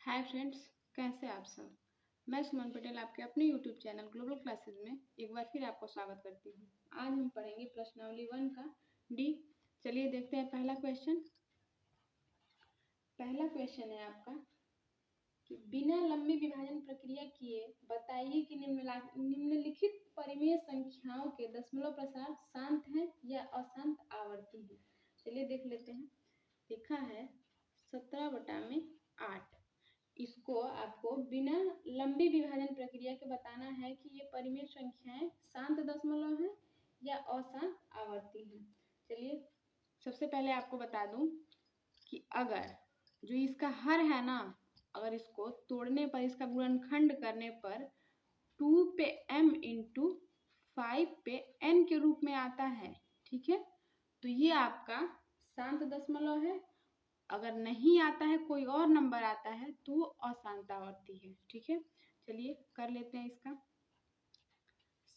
Hi friends, कैसे आप सब। मैं सुमन पटेल आपके अपने यूट्यूब चैनल ग्लोबल क्लासेस में एक बार फिर आपको स्वागत करती हूँ। आज हम पढ़ेंगे प्रश्नावली 1 का डी। चलिए देखते हैं पहला क्वेश्चन है आपका कि बिना लंबी विभाजन प्रक्रिया किए बताइए कि निम्नलिखित परिमेय संख्याओं के दशमलव प्रसार शांत है या अशांत आवर्ती है। चलिए देख लेते हैं। लिखा है 17/8। इसको आपको बिना लंबी विभाजन प्रक्रिया के बताना है कि ये परिमेय संख्याएं शांत दशमलव है या अशांत आवर्ती है। चलिए सबसे पहले आपको बता दूं कि अगर जो इसका हर है ना, अगर इसको तोड़ने पर, इसका गुणनखंड करने पर 2 पे m इंटू 5 पे n के रूप में आता है, ठीक है, तो ये आपका शांत दशमलव है। अगर नहीं आता है, कोई और नंबर आता है, तो वो अशांत आवर्ती है। ठीक है, चलिए कर लेते हैं इसका।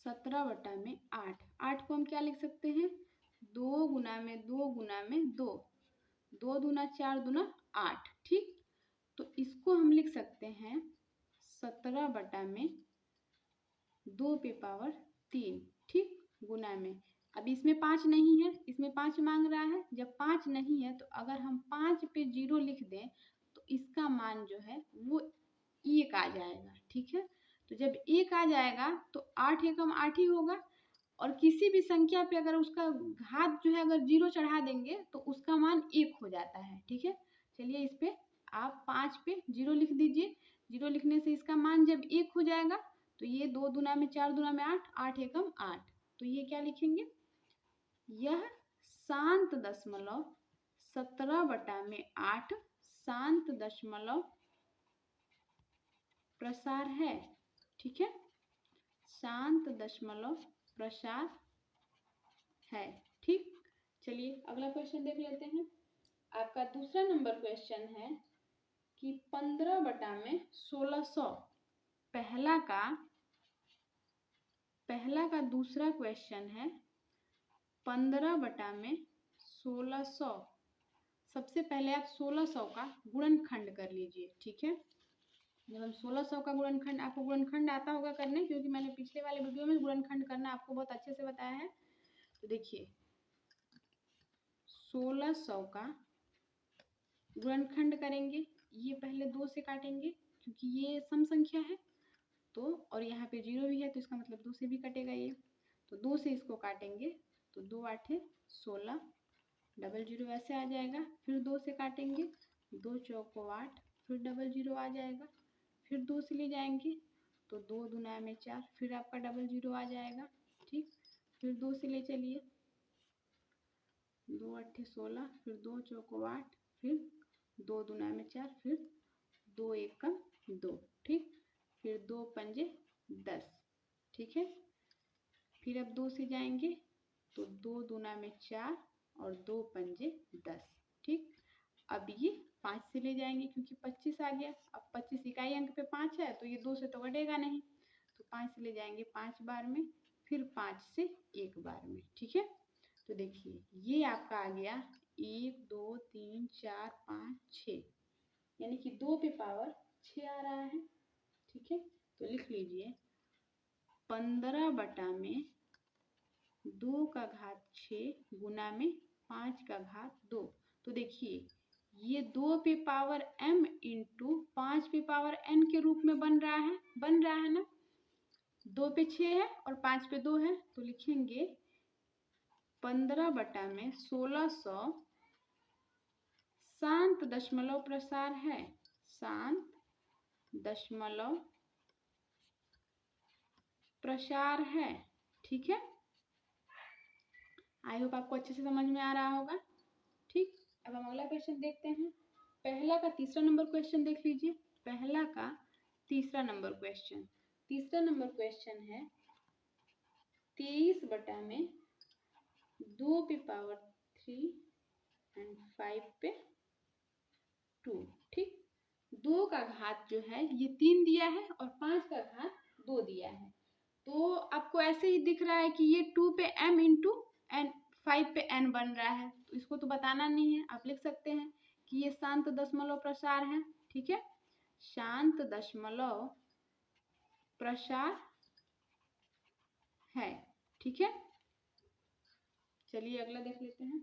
17/8। 8 को हम क्या लिख सकते हैं? 2 गुना में 2 गुना में 2, 2 दूना 4 दूना 8। ठीक, तो इसको हम लिख सकते हैं 17/2 पे पावर 3। ठीक, गुना में। अब इसमें 5 नहीं है, इसमें 5 मांग रहा है। जब 5 नहीं है तो अगर हम 5 पे 0 लिख दें तो इसका मान जो है वो 1 आ जाएगा। ठीक है, तो जब 1 आ जाएगा तो 8 एकम 8 ही होगा, और किसी भी संख्या पे अगर उसका घात जो है अगर 0 चढ़ा देंगे तो उसका मान 1 हो जाता है। ठीक है, चलिए इस पे आप 5 पे 0 लिख दीजिए। 0 लिखने से इसका मान जब 1 हो जाएगा तो ये 2 दूना में 4 दूना में 8, 8 एकम 8, तो ये क्या लिखेंगे? यह शांत दशमलव 17/8 शांत दशमलव प्रसार है। ठीक है, शांत दशमलव प्रसार है। ठीक, चलिए अगला क्वेश्चन देख लेते हैं। आपका दूसरा नंबर क्वेश्चन है कि 15/1600। पहला का दूसरा क्वेश्चन है 15/1600। सबसे पहले आप 1600 का गुणनखंड कर लीजिए। ठीक है, जब हम 1600 का गुणनखंड, आपको गुणनखंड आता होगा करने, क्योंकि मैंने पिछले वाले वीडियो में गुणनखंड करना आपको बहुत अच्छे से बताया है। तो देखिए 1600 का गुणनखंड करेंगे, ये पहले 2 से काटेंगे क्योंकि ये सम संख्या है, तो और यहाँ पे 0 भी है तो इसका मतलब 2 से भी कटेगा ये, तो 2 से इसको काटेंगे तो 2 8 16, डबल 0 ऐसे आ जाएगा। फिर 2 से काटेंगे, 2 चौको 8, फिर डबल 0 आ जाएगा। फिर 2 से ले जाएंगे तो 2 दूना में 4, फिर आपका डबल 0 आ जाएगा। ठीक, फिर 2 से ले चलिए, 2 8 16, फिर 2 चौको 8, फिर 2 दूना में 4, फिर 2 एकम 2। ठीक, फिर 2 पंजे 10। ठीक है, फिर अब 2 से जाएंगे तो 2 दूना में 4 और 2 पंजे 10। ठीक, अब ये 5 से ले जाएंगे क्योंकि 25 आ गया। अब 25 इकाई अंक पे 5 है तो ये 2 से तो कटेगा नहीं, तो 5 से ले जाएंगे 5 बार में, फिर 5 से 1 बार में। ठीक है, तो देखिए ये आपका आ गया 1 2 3 4 5 6, यानी कि 2 पे पावर 6 आ रहा है। ठीक है, तो लिख लीजिए 15/2 का घात 6 गुना में 5 का घात 2। तो देखिए ये 2 पे पावर m इंटू 5 पे पावर n के रूप में बन रहा है ना। 2 पे 6 है और 5 पे 2 है, तो लिखेंगे 15/1600 शांत दशमलव प्रसार है। शांत दशमलव प्रसार है। ठीक है, आई होप आपको अच्छे से समझ में आ रहा होगा। ठीक, अब हम अगला क्वेश्चन देखते हैं। पहला का तीसरा नंबर क्वेश्चन देख लीजिए। पहला का तीसरा नंबर क्वेश्चन, तीसरा नंबर क्वेश्चन है 23/2 पे पावर 3 एंड 5 पे 2। ठीक, 2 का घात जो है ये 3 दिया है और 5 का घात 2 दिया है, तो आपको ऐसे ही दिख रहा है कि ये 2 पे m इंटू एन 5 पे n बन रहा है, तो इसको तो बताना नहीं है, आप लिख सकते हैं कि ये शांत दशमलव प्रसार है। ठीक है, शांत दशमलव प्रसार है। ठीक है, चलिए अगला देख लेते हैं।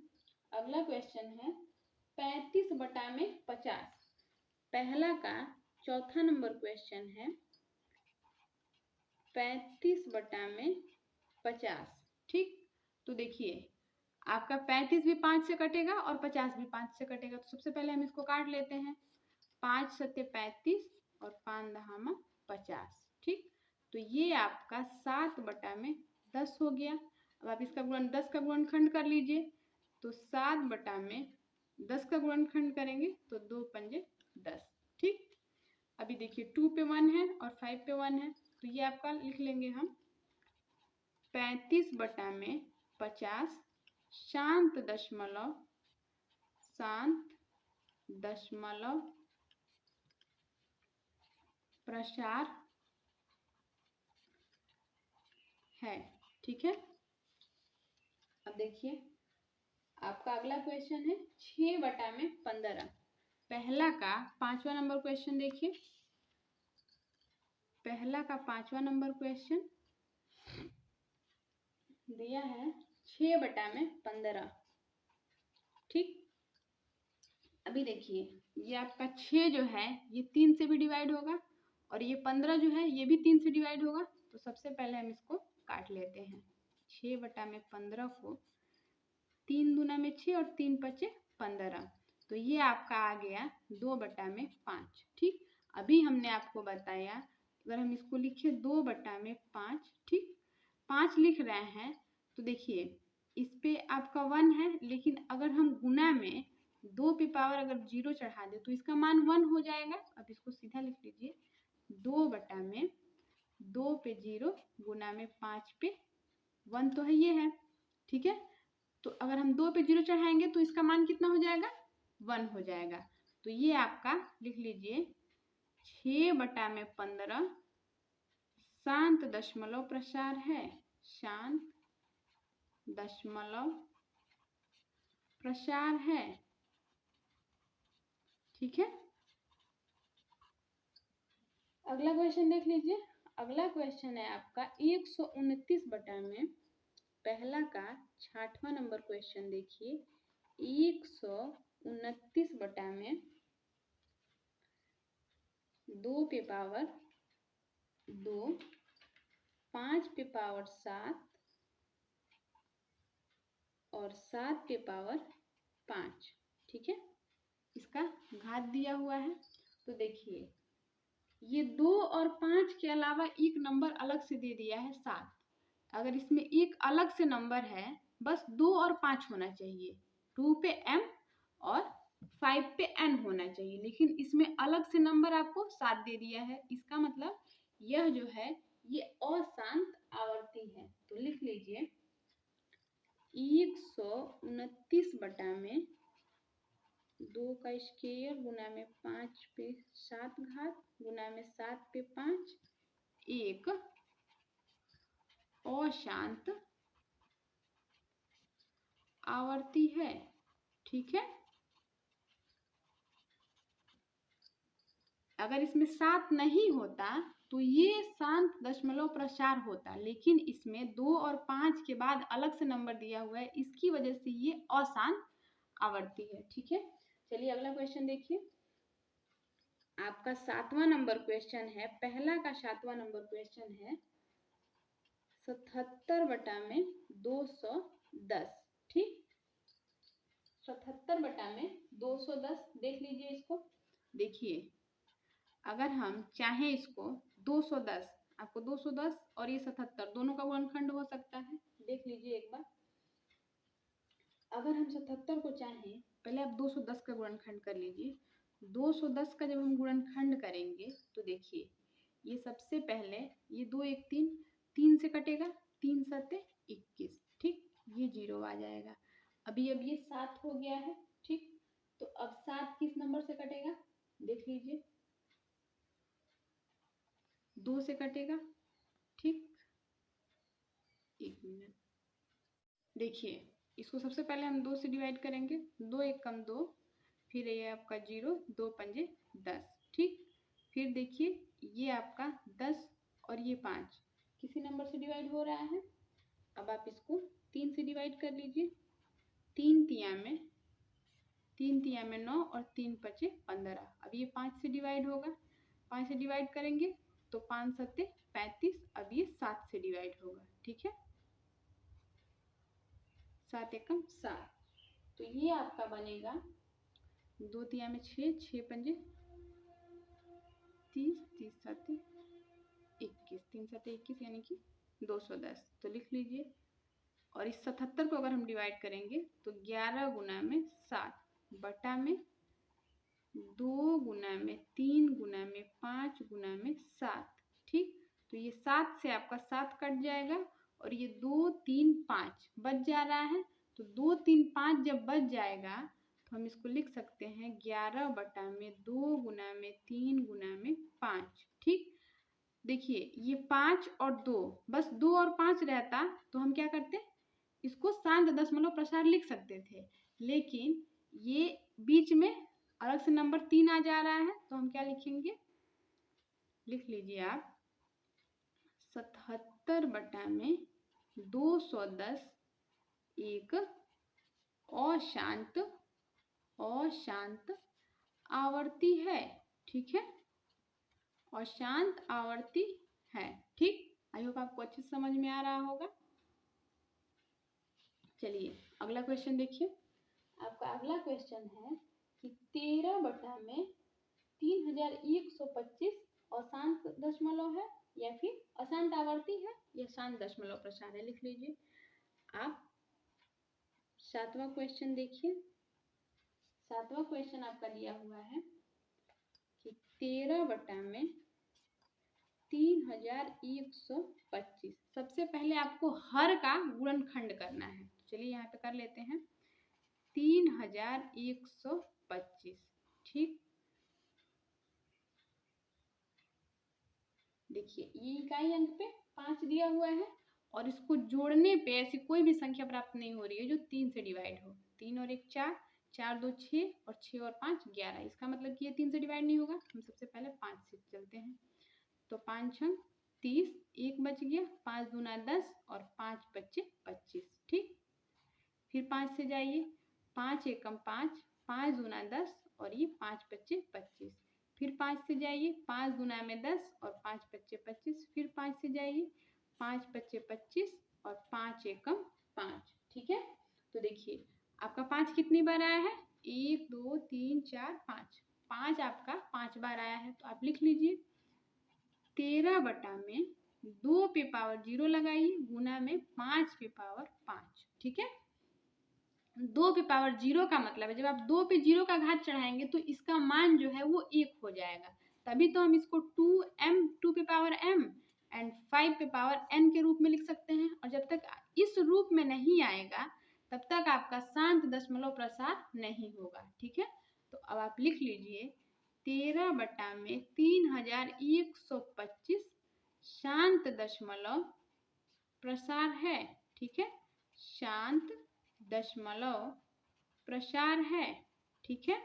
अगला क्वेश्चन है 35 बटा में 50। पहला का चौथा नंबर क्वेश्चन है 35 बटा में 50। ठीक, तो देखिए आपका 35 भी 5 से कटेगा और 50 भी 5 से कटेगा। तो सबसे पहले हम इसको काट लेते हैं। 5 सत्ते 35 और 5 दहामा 50। ठीक, तो ये आपका 7 बटा में 10 हो गया। अब आप इसका गुणन 10 का गुणनखंड कर लीजिए। तो 7 बटा में 10 का गुणनखंड करेंगे तो 2 पंजे 10। ठीक, अभी देखिए 2 पे 1 है और 5 पे 1 है, तो ये आपका लिख लेंगे हम 35 बटा में 50 शांत दशमलव प्रसार है। ठीक है, अब देखिए आपका अगला क्वेश्चन है 6 बटा में 15। पहला का 5वां नंबर क्वेश्चन देखिए। पहला का 5वां नंबर क्वेश्चन दिया है 6 बटा में 15। ठीक, अभी देखिए ये आपका 6 जो है ये 3 से भी डिवाइड होगा और ये 15 जो है ये भी 3 से डिवाइड होगा। तो सबसे पहले हम इसको काट लेते हैं। 6 बटा में 15 को 3 दूना में 6 और 3 पचे 15, तो ये आपका आ गया 2 बटा में 5। ठीक, अभी हमने आपको बताया अगर हम इसको लिखे 2 बटा में 5, ठीक 5 लिख रहे हैं तो देखिए इस पे आपका 1 है, लेकिन अगर हम गुना में 2 पे पावर अगर 0 चढ़ा दे तो इसका मान 1 हो जाएगा। अब इसको सीधा लिख लीजिए 2 बटा में 2 पे 0 गुना में 5 पे 1 तो है ये है। ठीक है, तो अगर हम 2 पे 0 चढ़ाएंगे तो इसका मान कितना हो जाएगा 1 हो जाएगा। तो ये आपका लिख लीजिए 6 बटा में 15 शांत दशमलव प्रसार है। शांत दशमलव प्रसार है। ठीक है, अगला क्वेश्चन देख लीजिए। अगला क्वेश्चन है आपका 129 बटा में। पहला का 6वां नंबर क्वेश्चन देखिए। 129 बटा में 2 पे पावर 2, 5 पे पावर 7 और 7 पे पावर 5। ठीक है, इसका घात दिया हुआ है। तो देखिए ये 2 और 5 के अलावा एक नंबर अलग से दे दिया है 7। अगर इसमें एक अलग से नंबर है बस 2 और 5 होना चाहिए, 2 पे m और 5 पे n होना चाहिए, लेकिन इसमें अलग से नंबर आपको 7 दे दिया है। इसका मतलब यह जो है ये अशांत आवर्ती है। तो लिख लीजिए 129 बटा में 2 का स्क्वायर गुना में 5 पे 7 घात गुना में 7 पे 5 एक अशांत आवर्ती है। ठीक है, अगर इसमें 7 नहीं होता तो ये शांत दशमलव प्रसार होता, लेकिन इसमें 2 और 5 के बाद अलग से नंबर दिया हुआ है, इसकी वजह से ये अशांत आवर्ती है। ठीक है, चलिए अगला क्वेश्चन देखिए। आपका 7वां नंबर क्वेश्चन है। पहला का 7वां नंबर क्वेश्चन है 77 बटा में 210। ठीक, 77 बटा में 210 देख लीजिए इसको। देखिए अगर हम चाहें इसको 210, आपको 210 और ये 77 दोनों का गुणनखंड हो सकता है। देख लीजिए एक बार, अगर हम 77 को चाहें, पहले आप 210 का गुणनखंड कर लीजिए। 210 का जब हम गुणनखंड करेंगे तो देखिए ये सबसे पहले ये 2 1 3 3 से कटेगा, 3 सत्ते 21। ठीक, ये 0 आ जाएगा। अभी अब ये 7 हो गया है। ठीक, तो अब 7 किस नंबर से कटेगा देख लीजिए, 2 से कटेगा। ठीक, एक मिनट, देखिए इसको सबसे पहले हम 2 से डिवाइड करेंगे। 2 1 कम 2, फिर ये आपका 0, 2 पंजे 10। ठीक, फिर देखिए ये आपका 10 और ये 5 किसी नंबर से डिवाइड हो रहा है। अब आप इसको 3 से डिवाइड कर लीजिए। 3 तिया में 9 और 3 पचे 15। अब ये 5 से डिवाइड होगा, 5 से डिवाइड करेंगे तो 5 सत्ते 35। अब ये 7 से डिवाइड होगा, ठीक है, 7 एकम 7। तो ये आपका बनेगा 2 तिया में 6, 6 पंजे 30, 30 सत्ते 21, 3 सत्ते 21 यानी कि 210। तो लिख लीजिए। और इस 77 को अगर हम डिवाइड करेंगे तो 11 गुना में 7 बटा में 2 गुना में 3 गुना में 5 गुना में 7, ठीक। तो ये 7 से आपका 7 कट जाएगा और ये 2 3 5 बच जा रहा है। तो 2 3 5 जब बच जाएगा तो हम इसको लिख सकते हैं 11 बटा में 2 गुना में 3 गुना में 5, ठीक। देखिए ये 5 और 2, बस 2 और 5 रहता तो हम क्या करते, इसको शांत दशमलव प्रसार लिख सकते थे, लेकिन ये बीच में अलग से नंबर 3 आ जा रहा है तो हम क्या लिखेंगे, लिख लीजिए आप 77 बटा में 210 एक अशांत आवर्ती है, ठीक है, अशांत आवर्ती है, ठीक। आई होप आपको अच्छे से समझ में आ रहा होगा। चलिए अगला क्वेश्चन देखिए। आपका अगला क्वेश्चन है कि 13 बटा में 3125 अशांत दशमलव है या फिर अशांत आवर्ती है या शांत दशमलव प्रसार है। लिख लीजिए आप। 7वां क्वेश्चन देखिए। 7वां क्वेश्चन आपका दिया हुआ है कि 13 बटा में 3125। सबसे पहले आपको हर का गुणनखंड करना है। चलिए यहाँ पे कर लेते हैं 3125, ठीक। देखिए ये इकाई अंक पे 5 दिया हुआ है और इसको जोड़ने पे ऐसी कोई भी संख्या प्राप्त नहीं हो रही है जो 3 से डिवाइड हो। 3 और 1 4, 4 2 6 और 6 और 5 11। इसका मतलब कि ये 3 से डिवाइड नहीं होगा। हम सबसे पहले 5 से चलते हैं। तो 5 छंग 30, 1 बच गया, 5 दूना 10 और 5 पच्चे 25, ठीक। फिर 5 से जाइए, 5 एकम 5, 5 दूना 10 और ये 5 पच्चे 25। फिर 5 से जाइए, 5 गुना में 10 और 5 पच्चे 25। फिर 5 से जाइए, 5 पच्चे 25 और 5 एकम 5, ठीक है। तो देखिए आपका 5 कितनी बार आया है, 1 2 3 4 5, 5 आपका 5 बार आया है। तो आप लिख लीजिए 13 बटा में 2 पे पावर 0 लगाइए गुना में 5 पे पावर 5, ठीक है। 2 पे पावर 0 का मतलब है जब आप 2 पे 0 का घात चढ़ाएंगे तो इसका मान जो है वो 1 हो जाएगा। तभी तो हम इसको 2 पे पावर m एंड 5 पे पावर n के रूप में लिख सकते हैं। और जब तक इस रूप में नहीं आएगा तब तक आपका शांत दशमलव प्रसार नहीं होगा, ठीक है। तो अब आप लिख लीजिए 13 बटा में 3125 शांत दशमलव प्रसार है, ठीक है, शांत दशमलव प्रसार है, ठीक है।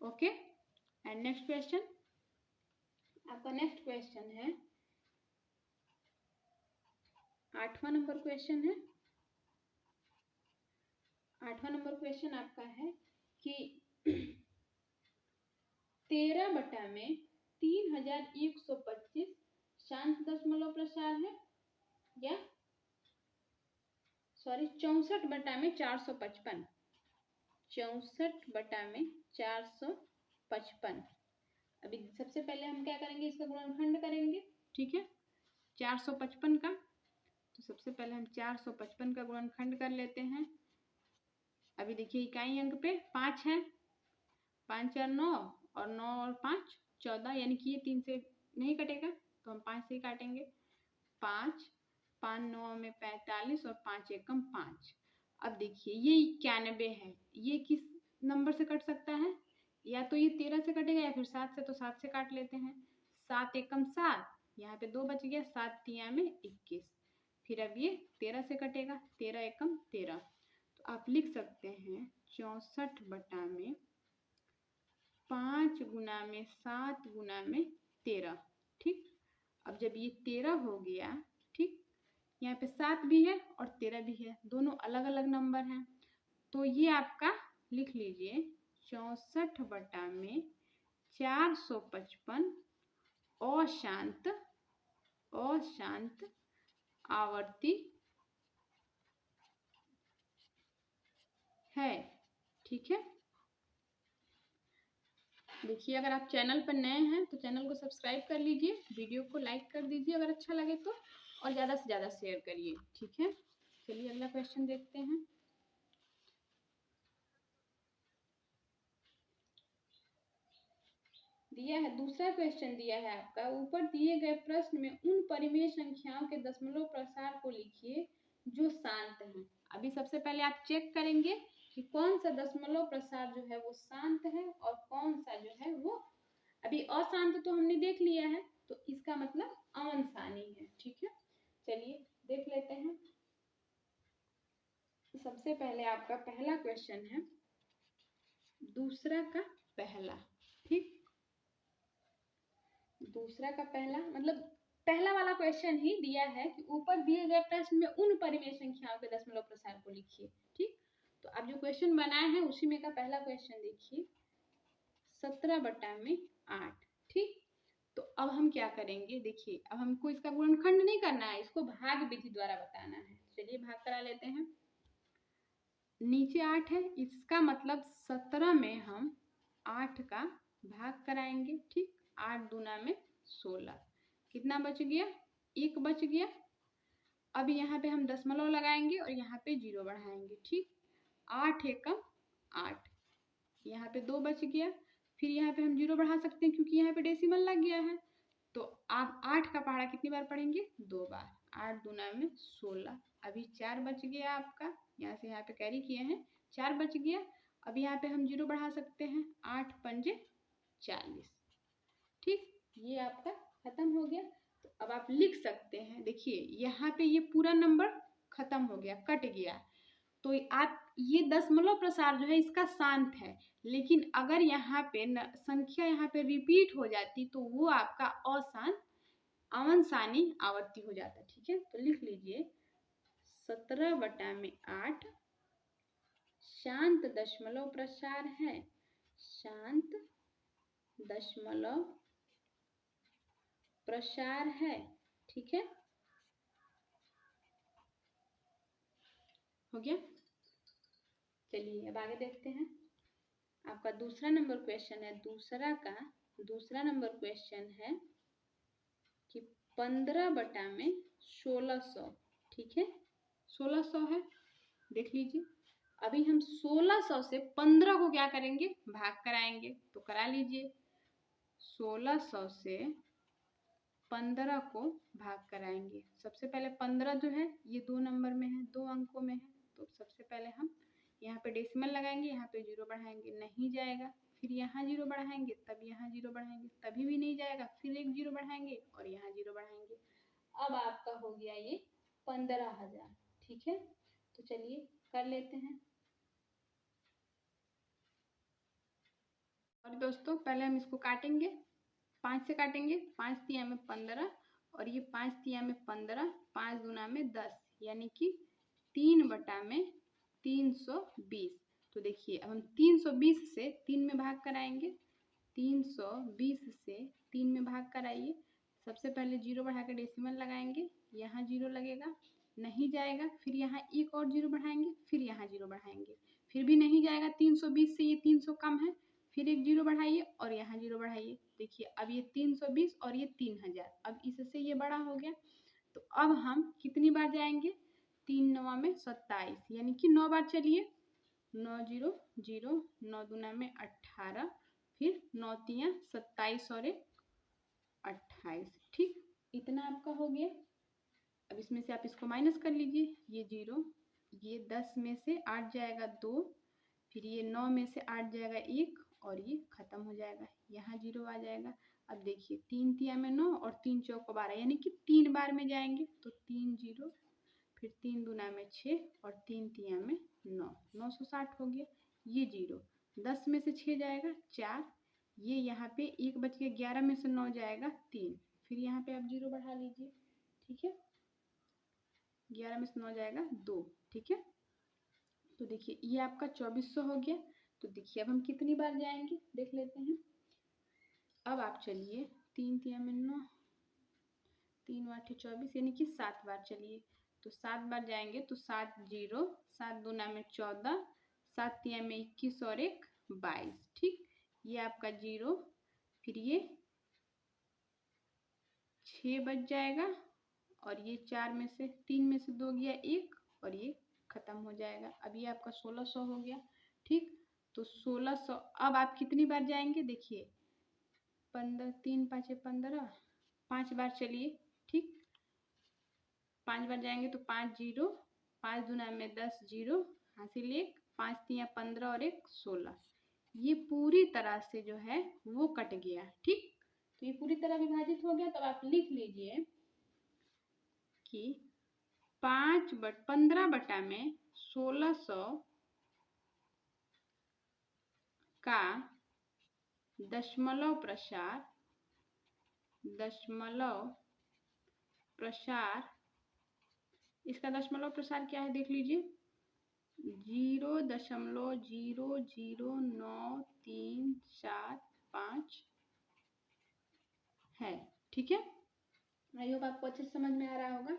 Okay and next question. आपका नेक्स्ट क्वेश्चन है 8वां नंबर क्वेश्चन है। 8वां नंबर क्वेश्चन आपका है कि 13 बटा में 3125 शांत दशमलव प्रसार है या 64 बटा में 455, 64 बटा में 455। अभी सबसे पहले हम क्या करेंगे, इसका गुणनखंड करेंगे, ठीक है, 455 का। तो सबसे पहले हम 455 का गुणनखंड कर लेते हैं। अभी देखिए इकाई अंक पे 5 है, 5 4 9 और 9 और 5 14, यानी कि ये 3 से नहीं कटेगा तो हम 5 से ही काटेंगे। 5 5 9 में 45 और 5 एकम 5। अब देखिए ये 91 है, ये किस नंबर से कट सकता है, या तो ये 13 से कटेगा या फिर 7 से। तो 7 से काट लेते हैं। 7 एकम 7, यहाँ पे 2 बच गया, 7 तिया में 21। फिर अब ये 13 से कटेगा, 13 एकम 13। तो आप लिख सकते हैं 64 बटा में 5 गुना में 7 गुना में 13। ठीक, अब जब ये 13 हो गया, ठीक, यहाँ पे 7 भी है और 13 भी है, दोनों अलग अलग नंबर हैं, तो ये आपका लिख लीजिए 64 बटा में 455 अशांत आवर्ती है। ठीक है, देखिए अगर आप चैनल पर नए हैं तो चैनल को सब्सक्राइब कर लीजिए, वीडियो को लाइक कर दीजिए अगर अच्छा लगे तो, और ज़्यादा से ज़्यादा शेयर करिए। ठीक है, चलिए अगला क्वेश्चन देखते हैं। दिया है, दूसरा क्वेश्चन दिया है आपका, ऊपर दिए गए प्रश्न में उन परिमेय संख्याओं के दशमलव प्रसार को लिखिए जो शांत हैं। अभी सबसे पहले आप चेक करेंगे कि कौन सा दशमलव प्रसार जो है वो शांत है और कौन सा जो है वो, अभी अशांत तो हमने देख लिया है, तो इसका मतलब अमन सानी है। ठीक है, चलिए देख लेते हैं। तो सबसे पहले आपका पहला क्वेश्चन है दूसरा का पहला। ठीक, दूसरा का पहला मतलब पहला वाला क्वेश्चन ही दिया है कि ऊपर दिए गए प्रश्न में उन परिमेय संख्याओं के दशमलव प्रसार को लिखिए। ठीक, तो अब जो क्वेश्चन बनाए हैं उसी में का पहला क्वेश्चन देखिए, 17 बटा में 8। ठीक, तो अब हम क्या करेंगे, देखिए अब हमको इसका गुणनखंड नहीं करना है, इसको भाग विधि द्वारा बताना है। चलिए भाग करा लेते हैं। नीचे 8 है, इसका मतलब 17 में हम 8 का भाग कराएंगे। ठीक, 8 दूना में 16, कितना बच गया, 1 बच गया। अब यहाँ पे हम दशमलव लगाएंगे और यहाँ पे 0 बढ़ाएंगे। ठीक, 8 एकम 8, यहाँ पे 2 बच गया, फिर यहाँ पे हम 0 बढ़ा सकते हैं क्योंकि यहाँ पे डेसिमल लग गया है, तो आप 8 का पहाड़ा कितनी बार पढ़ेंगे, 2 बार। 8 दूना में 16, अभी 4 बच गया आपका, यहाँ से यहाँ पे कैरी किए हैं, 4 बच गया। अब यहाँ पे हम 0 बढ़ा सकते हैं, 8 पंजे 40। ठीक, ये आपका खत्म हो गया। तो अब आप लिख सकते हैं, देखिए यहाँ पे ये पूरा नंबर खत्म हो गया, कट गया, तो आप ये दशमलव प्रसार जो है इसका शांत है, लेकिन अगर यहाँ पे संख्या यहाँ पे रिपीट हो जाती तो वो आपका अशांत अमन सानी आवर्ती हो जाता। ठीक है, तो लिख लीजिए 17 बटा में 8 शांत दशमलव प्रसार है, शांत दशमलव प्रसार है। ठीक है, हो गया। चलिए अब आगे देखते हैं। आपका दूसरा नंबर क्वेश्चन है, दूसरा नंबर क्वेश्चन है कि 15 बटा में 1600। ठीक है, 1600 है, देख लीजिए। अभी हम 1600 से 15 को क्या करेंगे, भाग कराएंगे, तो करा लीजिए। 1600 से 15 को भाग कराएंगे। सबसे पहले 15 जो है ये 2 नंबर में है, 2 अंकों में है, तो सबसे पहले हम यहाँ पे डेसिमल लगाएंगे, यहाँ पे 0 बढ़ाएंगे, नहीं जाएगा, फिर यहाँ 0 बढ़ाएंगे, तब यहाँ 0 बढ़ाएंगे, तभी भी नहीं जाएगा, फिर एक 0 बढ़ाएंगे और यहाँ 0 बढ़ाएंगे। अब आपका हो गया ये 15,000। ठीक है, तो चलिए कर लेते हैं। और दोस्तों पहले हम इसको काटेंगे, 5 से काटेंगे, 5 तिया में 15 और ये 5 तिया में 15, 5 दूना में 10, यानी कि 3 बटा में 320। तो देखिए अब हम 320 से 3 में भाग कराएंगे, 320 से 3 में भाग कराइए। सबसे पहले 0 बढ़ा के डेसिमल लगाएंगे, यहाँ 0 लगेगा, नहीं जाएगा, फिर यहाँ एक और 0 बढ़ाएंगे, फिर यहाँ 0 बढ़ाएंगे, फिर भी नहीं जाएगा, 320 से ये 300 कम है, फिर एक 0 बढ़ाइए और यहाँ 0 बढ़ाइए। देखिए अब ये 320 और ये 3000, अब इससे ये बड़ा हो गया, तो अब हम कितनी बार जाएंगे, 3 9 में 27, यानी कि 9 बार चलिए, 9 0 0, 9 दूना में 18, फिर 9 तिया 27 और 28। ठीक, इतना आपका हो गया। अब इसमें से आप इसको माइनस कर लीजिए, ये 0, ये 10 में से 8 जाएगा 2, फिर ये 9 में से 8 जाएगा 1 और ये खत्म हो जाएगा, यहाँ 0 आ जाएगा। अब देखिए 3 तिया में 9 और 3 चौको 12, यानी कि 3 बार में जाएंगे, तो 3 0, फिर 3 दूना में 6 और 3 तिया में 9, 960 हो गया। ये 0, 10 में से 6 जाएगा 4, ये यहाँ पे 1 बच के 11 में से 9 जाएगा 3, फिर यहाँ पे आप 0 बढ़ा लीजिए, ठीक है, 11 में से 9 जाएगा 2, ठीक है। तो देखिए ये आपका 2400 हो गया। तो देखिए अब हम कितनी बार जाएंगे देख लेते हैं। अब आप चलिए 3 तिया में 9, 3 8 24 यानी कि 7 बार चलिए। तो 7 बार जाएंगे तो 7 0, 7 दूना में 14, 7 तिया में 21 और 1 22, ठीक। ये आपका 0, फिर ये 6 बच जाएगा और ये 4 में से 3 में से 2 गया 1 और ये खत्म हो जाएगा। अब ये आपका 1600 हो गया, ठीक। तो 1600 अब आप कितनी बार जाएंगे देखिए, 15 3 5 15, 5 बार चलिए, ठीक। 5 बार जाएंगे तो 5 0, 5 दूना में 10 0, हासिल 1, 5 तिया 15 और 1 16। ये पूरी तरह से जो है वो कट गया, ठीक। तो ये पूरी तरह विभाजित हो गया। तो आप लिख लीजिए कि 15 बटा में 1600 का दशमलव प्रसार, इसका दशमलव प्रसार क्या है देख लीजिए, 0.00937 है, ठीक है। आई होप आपको अच्छे से समझ में आ रहा होगा।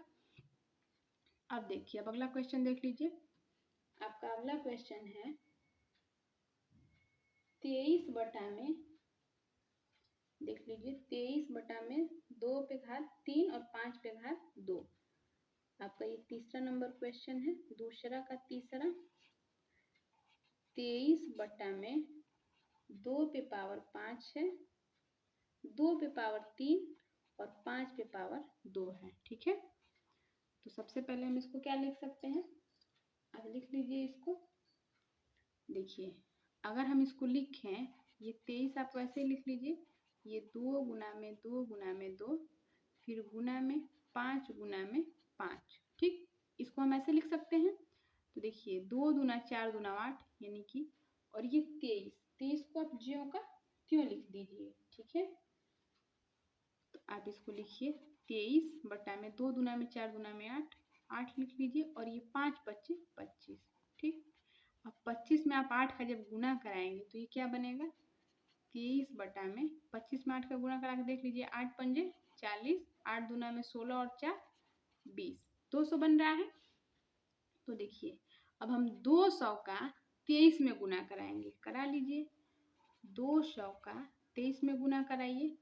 अब देखिए अब अगला क्वेश्चन देख लीजिए। आपका अगला क्वेश्चन है 23 बटा में, देख लीजिए 23 बटा में 2 पे घात 3 और 5 पे घात 2। आपका ये तीसरा नंबर क्वेश्चन है, दूसरा का तीसरा। 23 बटा में 2 पे पावर 5 है, 2 पे पावर 3 और 5 पे पावर 2 है, ठीक है। तो सबसे पहले हम इसको क्या लिख सकते हैं, अब लिख लीजिए इसको। देखिए अगर हम इसको लिखें, ये 23 आप वैसे लिख लीजिए, ये 2 गुना में 2 गुना में 2, फिर गुना में 5 गुना में 5, ठीक। इसको हम ऐसे लिख सकते हैं। तो देखिए 2 दूना 4 दूना 8 यानी कि, और ये 23 को आप ज्यों का त्यों लिख दीजिए, ठीक है। तो आप इसको लिखिए 23 बटा में 2 दूना में 4 दूना में 8, 8 लिख लीजिए, और ये 5 पच्चे 25, ठीक। अब 25 में आप 8 का जब गुना कराएंगे तो ये क्या बनेगा, 23 बटा में 25 में 8 का गुना करा के देख लीजिए, 8 पंजे 40, 8 दूना में 16 और 4 20, 200 बन रहा है। तो देखिए अब हम 200 का 23 में गुना कराएंगे, करा लीजिए, 200 का 23 में गुना कराइए।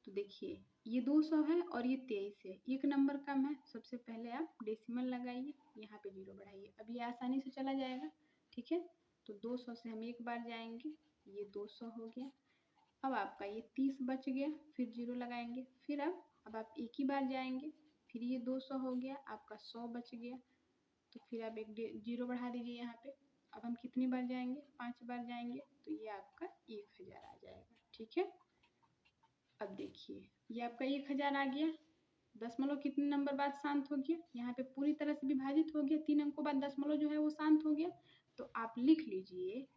तो देखिए ये 200 है और ये 23 है, एक नंबर कम है। सबसे पहले आप डेसिमल लगाइए, यहाँ पे 0 बढ़ाइए, अब ये आसानी से चला जाएगा, ठीक है। तो 200 से हम एक बार जाएंगे, ये 200 हो गया। अब आपका ये 30 बच गया, फिर 0 लगाएंगे, फिर अब आप एक ही बार जाएंगे, फिर ये 200 हो गया, आपका 100 बच गया, तो फिर आप एक 0 बढ़ा दीजिए यहाँ पे। अब हम कितनी बार जाएंगे, 5 बार जाएंगे, तो ये आपका 1000 आ जाएगा, ठीक है। अब देखिए ये आपका 1000 आ गया। दशमलव कितने नंबर बाद शांत हो गया, यहाँ पे पूरी तरह से विभाजित हो गया, 3 अंकों बाद दशमलव जो है वो शांत हो गया। तो आप लिख लीजिए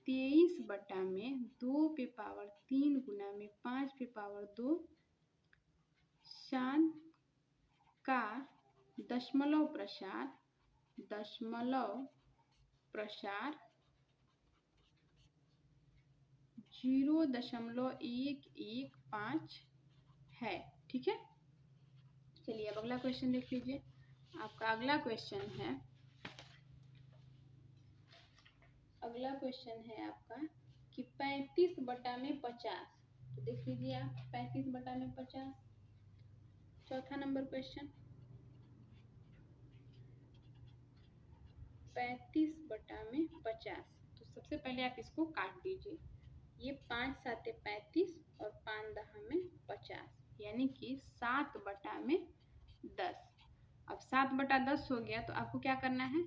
23 बटा में 2 पे पावर 3 गुना में 5 पे पावर 2 शांत का दशमलव प्रसार 0.115 है, ठीक है। चलिए अब अगला क्वेश्चन देख लीजिए। आपका अगला क्वेश्चन है आपका कि 35 बटा में 50। तो देख लीजिए आप 35 बटा में 50, चौथा नंबर क्वेश्चन। 35 बटा में 50, तो सबसे पहले आप इसको काट दीजिए, ये 5 7 35 और 5 10 में 50, यानी कि 7 बटा में 10। अब 7 बटा 10 हो गया, तो आपको क्या करना है,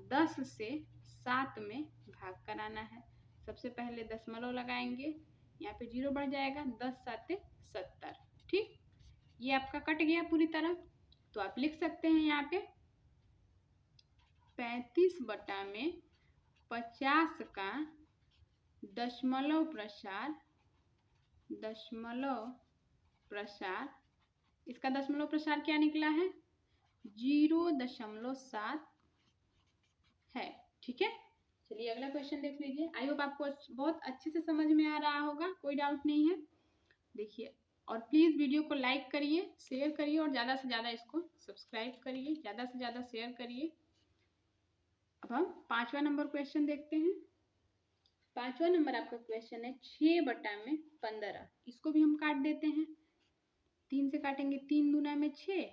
10 से 7 में भाग कराना है। सबसे पहले दशमलव लगाएंगे, यहाँ पे 0 बढ़ जाएगा, 10 7 70, ठीक। ये आपका कट गया पूरी तरह। तो आप लिख सकते हैं यहाँ पे 35 बटा में 50 का दशमलव प्रसार, इसका दशमलव प्रसार क्या निकला है? 0.7 है। ठीक है, चलिए अगला क्वेश्चन देख लीजिए। आई होप आपको बहुत अच्छे से समझ में आ रहा होगा, कोई डाउट नहीं है। देखिए, और प्लीज वीडियो को लाइक करिए, शेयर करिए और ज्यादा से ज्यादा इसको सब्सक्राइब करिए, ज्यादा से ज्यादा शेयर करिए। अब हम 5वां नंबर क्वेश्चन देखते हैं। 5वां नंबर आपका क्वेश्चन है 6/15। इसको भी हम काट देते हैं, 3 से काटेंगे, 3 दूना में 6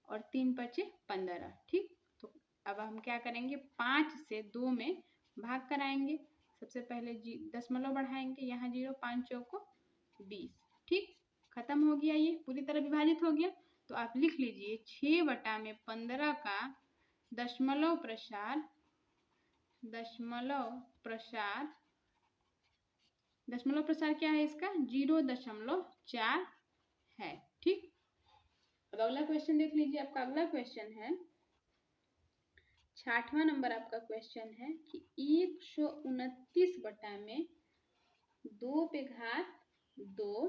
और 3 5 15। ठीक, तो अब हम क्या करेंगे, 5 से 2 में भाग कराएंगे। सबसे पहले दशमलव बढ़ाएंगे, यहाँ 0, 5 चौको 20। ठीक, खत्म हो गया, ये पूरी तरह विभाजित हो गया। तो आप लिख लीजिए 6/15 का दशमलव प्रसार क्या है इसका? 0.4 है। ठीक, अब अगला क्वेश्चन देख लीजिए। आपका अगला क्वेश्चन है 6वां नंबर आपका क्वेश्चन है कि 129 बटा में 2 पे घात 2,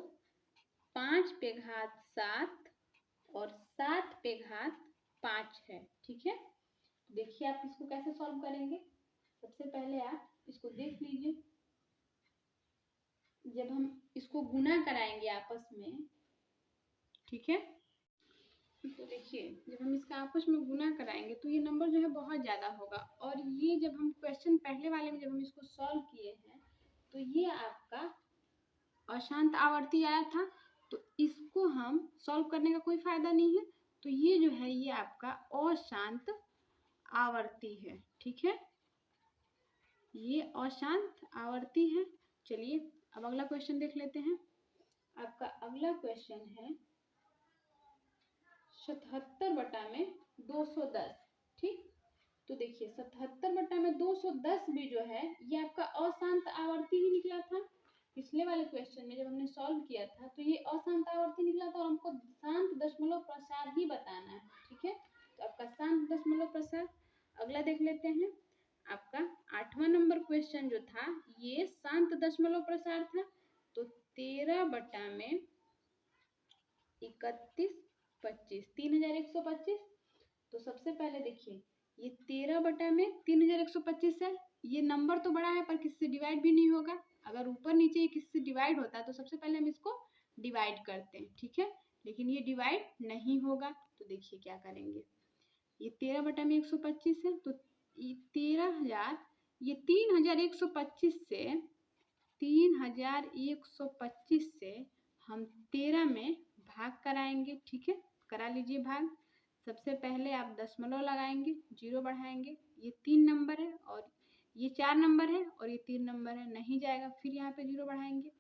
5 पे घात 7 और 7 पे घात 5 है। ठीक है, देखिए आप इसको कैसे सॉल्व करेंगे। सबसे पहले आप इसको देख लीजिए, जब हम इसको गुना कराएंगे आपस में, ठीक है, तो देखिए जब हम इसका आपस में गुना कराएंगे तो ये नंबर जो है बहुत ज़्यादा होगा। और ये जब हम क्वेश्चन पहले वाले में जब हम इसको सॉल्व किए हैं तो ये आपका अशांत आवर्ती आया था, तो इसको हम सॉल्व करने का कोई फायदा नहीं है। तो ये जो है ये आपका अशांत आवर्ती है। ठीक है, ये अशांत आवर्ती है। चलिए अब अगला क्वेश्चन देख लेते हैं। आपका अगला क्वेश्चन है 77 बटा में 210। ठीक, तो देखिए 77 बटा में 210 भी जो है ये आपका अशांत आवर्ती ही निकला था। पिछले वाले क्वेश्चन में जब हमने सॉल्व किया था तो ये अशांत आवर्ती निकला था और हमको शांत दशमलव प्रसार ही बताना है। ठीक है, तो आपका शांत दशमलव प्रसार। अगला देख लेते हैं। आपका 8वां नंबर क्वेश्चन जो था ये शांत दशमलव प्रसार था। तो 13 बटा में 31 25, 3125। तो सबसे पहले देखिए ये 13 बटा में 3125 है। ये नंबर तो बड़ा है पर किसी से डिवाइड भी नहीं होगा। अगर ऊपर नीचे ये किसी से डिवाइड होता है तो सबसे पहले हम इसको डिवाइड करते हैं। ठीक है, लेकिन ये डिवाइड नहीं होगा। तो देखिए क्या करेंगे, ये 13 बटा में 125 है, तो ये 13,000, ये 3125 से हम 13 में भाग कराएंगे। ठीक है, करा लीजिए भाग। सबसे पहले आप दशमलव लगाएंगे, 0 बढ़ाएंगे, ये 3 नंबर है और ये 4 नंबर है और ये 3 नंबर है, नहीं जाएगा। फिर यहाँ पे 0 बढ़ाएंगे,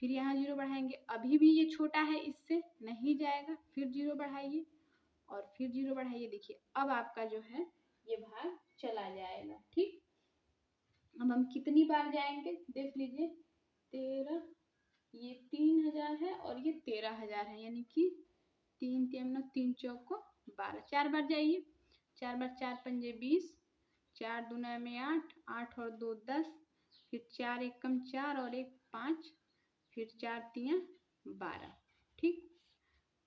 फिर यहाँ 0 बढ़ाएंगे, अभी भी ये छोटा है इससे, नहीं जाएगा। फिर 0 बढ़ाइए और फिर 0 बढ़ाइए। देखिए अब आपका जो है ये भाग चला जाएगा। ठीक, अब हम कितनी बार जाएंगे देख लीजिए। 13, ये 3000 है और ये 13000 है, यानी कि 3 3 3 चौको 12, 4 बार जाइए। 4 बार 4 पंजे 20, 4 दूना में 8, 8 और 2 10, फिर 4 एकम 4 और 1 5, फिर 4 3 12। ठीक,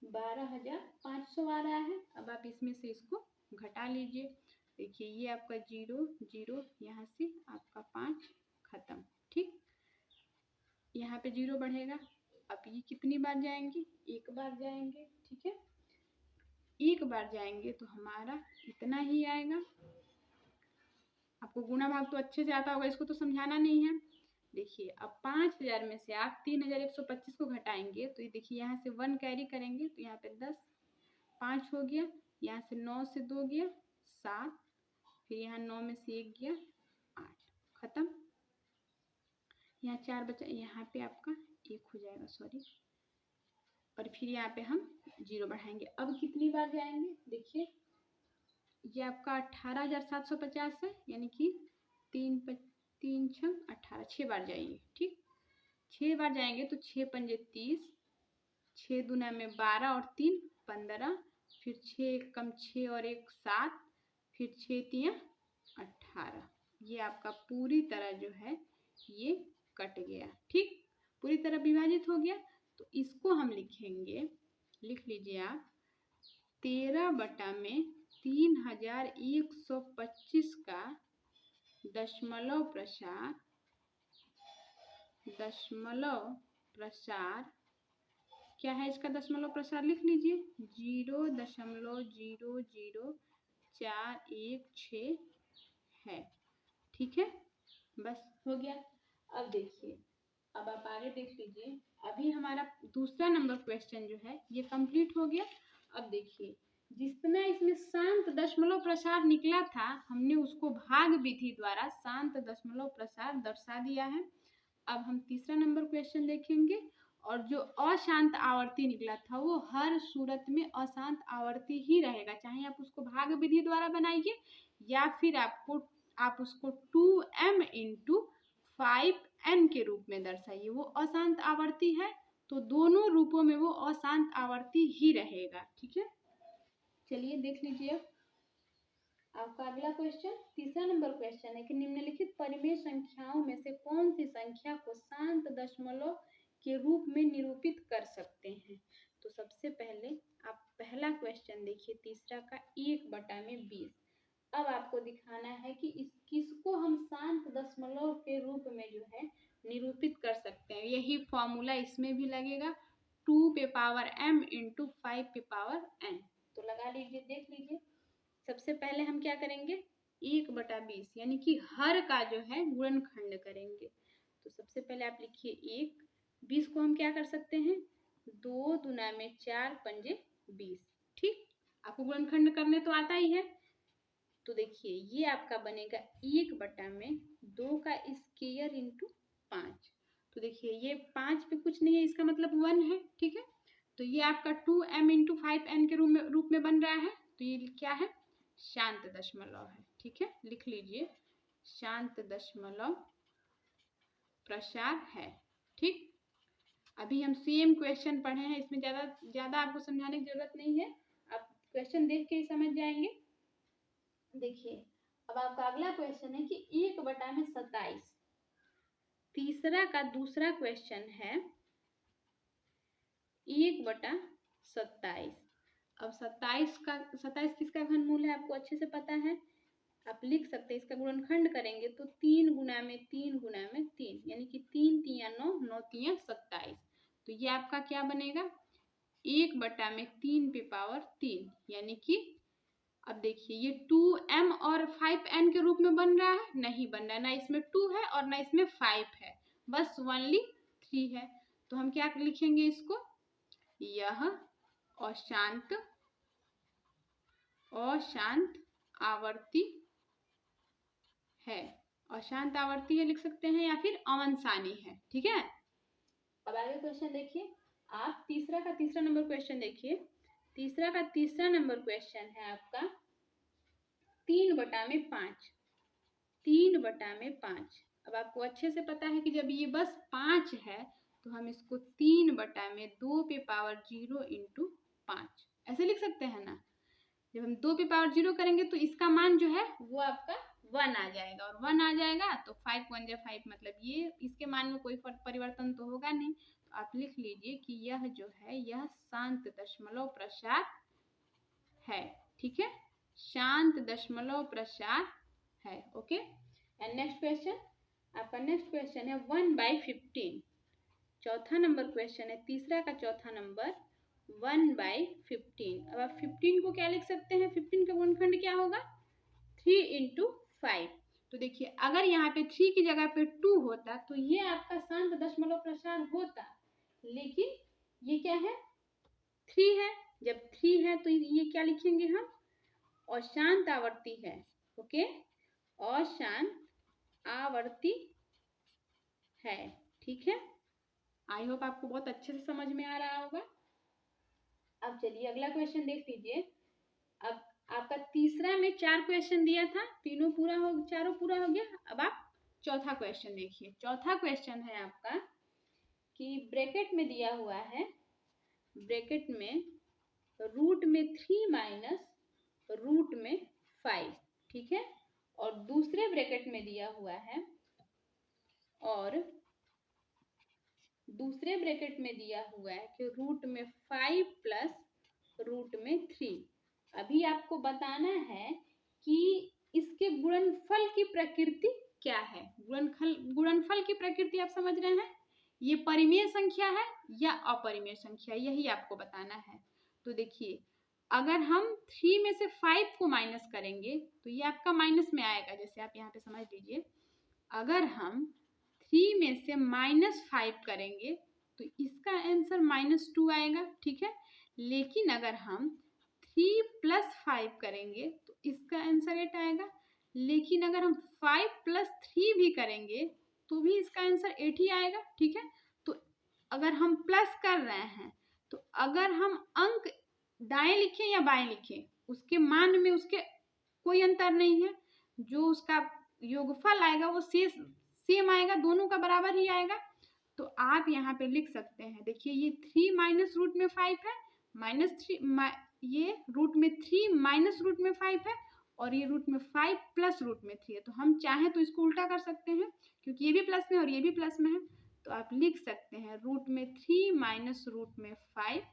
12,500 आ रहा है। अब आप इसमें से इसको घटा लीजिए। देखिए ये आपका 0 0, यहाँ से आपका 5 खत्म। ठीक, यहाँ पे 0 बढ़ेगा। अब ये कितनी बार जाएंगे, एक बार जाएंगे। ठीक है, एक बार जाएंगे तो हमारा इतना ही आएगा। आपको गुणा भाग तो अच्छे से आता होगा, इसको तो समझाना नहीं है। देखिए अब 5000 में से आप 3125 को घटाएंगे तो ये देखिए यहाँ से 1 कैरी करेंगे तो यहाँ पे 10, 5 हो गया, यहाँ से 9 से 2 गया 7, फिर यहाँ 9 में से 1 गया 8, खत्म। यहाँ 4 बचा, यहाँ पे आपका 1 हो जाएगा, सॉरी, और फिर यहाँ पे हम 0 बढ़ाएंगे। अब कितनी बार जाएंगे, देखिए ये आपका 18,750 है, यानी कि 3 6 18, 6 बार जाइए। ठीक, 6 बार जाएंगे तो 6 पंजे 30, 6 दूना में 12 और 3 15, फिर 6 कम 6 और 1 7, फिर 6 3 18। ये आपका पूरी तरह जो है ये कट गया, ठीक, पूरी तरह विभाजित हो गया। तो इसको हम लिखेंगे, लिख लीजिए आप, 13/3125 का दशमलव प्रसार क्या है, इसका दशमलव प्रसार लिख लीजिए 0.00041 है, ठीक है, बस हो गया। अब देखिए, अब आप आगे देख लीजिए, अभी हमारा दूसरा नंबर क्वेश्चन जो है ये कंप्लीट हो गया। अब देखिए, जितना इसमें शांत दशमलव प्रसार निकला था हमने उसको भाग विधि द्वारा शांत दशमलव प्रसार दर्शा दिया है। अब हम तीसरा नंबर क्वेश्चन देखेंगे, और जो अशांत आवर्ती निकला था वो हर सूरत में अशांत आवर्ती ही रहेगा, चाहे आप उसको भाग विधि द्वारा बनाइए या फिर आप उसको 2m × 5n के रूप में दर्शाइए, वो अशांत आवर्ती है, तो दोनों रूपों में वो अशांत आवर्ती ही रहेगा, ठीक है। चलिए देख लीजिए आपका अगला क्वेश्चन, तीसरा नंबर क्वेश्चन है कि निम्नलिखित परिमेय संख्याओं में से कौन सी संख्या को शांत दशमलव के रूप में निरूपित कर सकते हैं। तो सबसे पहले आप पहला क्वेश्चन देखिए, तीसरा का 1/20। अब आपको दिखाना है कि किसको हम शांत दशमलव के रूप में जो है निरूपित कर सकते हैं। यही फॉर्मूला इसमें भी लगेगा, 2m × 5n। तो लगा लीजिए, देख लीजिए। सबसे पहले हम क्या करेंगे, 1/20 यानी कि हर का जो है गुणनखंड करेंगे। तो सबसे पहले आप लिखिए 1, 20 को हम क्या कर सकते हैं, 2 दूना में 4 पंजे 20, ठीक, आपको गुणनखंड करने तो आता ही है। तो देखिए ये आपका बनेगा 1/2 का स्क्वायर × 5। तो देखिए ये 5 पे कुछ नहीं है, इसका मतलब 1 है, ठीक है। तो ये आपका 2m × 5n के रूप में बन रहा है। तो ये क्या है, शांत दशमलव है, ठीक है, लिख लीजिए शांत दशमलव प्रसार है, ठीक। अभी हम सेम क्वेश्चन पढ़े हैं, इसमें ज्यादा आपको समझाने की जरूरत नहीं है, आप क्वेश्चन देख के ही समझ जाएंगे। देखिए अब आपका अगला क्वेश्चन है कि 1/27। तीसरा का दूसरा क्वेश्चन है 1/27। अब 27 किसका घनमूल है आपको अच्छे से पता है, आप लिख सकते हैं, इसका गुणनखंड करेंगे तो 3 गुना में 3 गुना में 3, यानी कि 3 × 9, 9 × 27। तो ये आपका क्या बनेगा, 1/3 यानी कि अब देखिए ये 2m और 5n के रूप में बन रहा है, नहीं बन रहा है, ना इसमें 2 है और ना इसमें 5 है, बस ओनली 3 है। तो हम क्या लिखेंगे इसको, यह अशांत आवर्ती है, अशांत आवर्ती है लिख सकते हैं, या फिर अवंसानी है, ठीक है। अब आगे क्वेश्चन देखिए, आप तीसरा का तीसरा नंबर क्वेश्चन देखिए। तीसरा का तीसरा नंबर क्वेश्चन है आपका 3/5। 3/5। अब आपको अच्छे से पता है कि जब ये बस 5 है तो हम इसको 3/2 पे पावर 0 × 5 ऐसे लिख सकते हैं ना। जब हम 2 पे पावर 0 करेंगे तो इसका मान जो है वो आपका 1 आ जाएगा, और 1 आ जाएगा तो 5 × 1 = 5, मतलब ये इसके मान में कोई परिवर्तन तो होगा नहीं। तो आप लिख लीजिए कि यह जो है यह शांत दशमलव प्रसार है, ठीक है, शांत दशमलव प्रसार है, ओके। एंड नेक्स्ट क्वेश्चन, आपका नेक्स्ट क्वेश्चन है 1/15। चौथा नंबर क्वेश्चन है, तीसरा का चौथा नंबर 1/15। अब आप 15 को क्या लिख सकते हैं, 15 का गुणनखंड क्या होगा, 3 × 5। तो देखिए अगर यहाँ पे 3 की जगह पे 2 होता तो ये आपका शांत दशमलव प्रसार होता, लेकिन ये क्या है, 3 है। जब 3 है तो ये क्या लिखेंगे हम, अशांत आवर्ती है, ओके, अशांत आवर्ती है, ठीक है। आई होप आपको बहुत अच्छे से समझ में आ रहा होगा। अब चलिए अगला क्वेश्चन देख लीजिए। अब आपका तीसरा में 4 क्वेश्चन दिया था, चारों पूरा हो गया। अब आप चौथा क्वेश्चन देखिए। चौथा क्वेश्चन है आपका कि ब्रैकेट में दिया हुआ है, ब्रैकेट में √3 - √5, ठीक है, और दूसरे ब्रैकेट में दिया हुआ है कि रूट में 5 प्लस रूट में 3। अभी आपको बताना है कि इसके गुणनफल की प्रकृति क्या है। गुणनफल की प्रकृति आप समझ रहे हैं, ये परिमेय संख्या है या अपरिमेय संख्या, यही आपको बताना है। तो देखिए, अगर हम 3 में से 5 को माइनस करेंगे तो ये आपका माइनस में आएगा। जैसे आप यहाँ पे समझ लीजिए, अगर हम 3 में से -5 करेंगे तो इसका आंसर -2 आएगा, ठीक है। लेकिन अगर हम 3 + 5 करेंगे तो इसका आंसर 8 आएगा। लेकिन अगर हम 5 + 3 भी करेंगे तो भी इसका आंसर 8 ही आएगा, ठीक है। तो अगर हम प्लस कर रहे हैं तो अगर हम अंक दाएं लिखें या बाएं लिखें, उसके मान में उसके कोई अंतर नहीं है। जो उसका योगफल आएगा वो सेम आएगा, दोनों का बराबर ही आएगा। तो आप यहाँ पे लिख सकते हैं, देखिए ये 3 माइनस रूट में 5 है, ये रूट में 3 माइनस रूट में 5 है, और ये रूट में 5 प्लस रूट में 3 है। तो हम चाहें तो इसको उल्टा कर सकते हैं, क्योंकि ये भी प्लस में और ये भी प्लस में है। तो आप लिख सकते हैं रूट में 3 माइनस रूट में 5,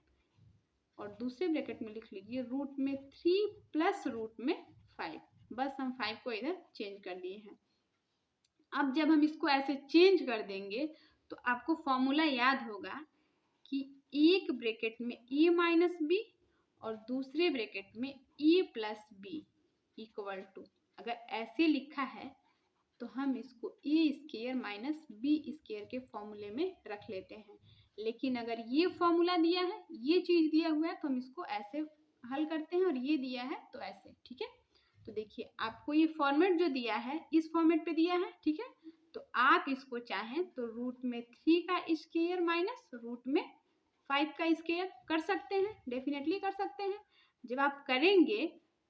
और दूसरे ब्रैकेट में लिख लीजिए रूट में 3 प्लस रूट में 5। बस हम 5 को इधर चेंज कर दिए हैं। अब जब हम इसको ऐसे चेंज कर देंगे तो आपको फॉर्मूला याद होगा कि एक ब्रैकेट में a माइनस बी और दूसरे ब्रैकेट में a plus B equal to, अगर ऐसे लिखा है तो हम इसको a square minus B square के फॉर्मूले में रख लेते हैं। लेकिन अगर ये फॉर्मूला दिया है, ये चीज दिया हुआ है, तो हम इसको ऐसे हल करते हैं, और ये दिया है तो ऐसे, ठीक है। तो देखिए, आपको ये फॉर्मेट जो दिया है इस फॉर्मेट पे दिया है, ठीक है। तो आप इसको चाहें तो रूट में 3 का स्क्वायर माइनस रूट में 5 का स्क्वायर कर सकते हैं, डेफिनेटली कर सकते हैं। जब आप करेंगे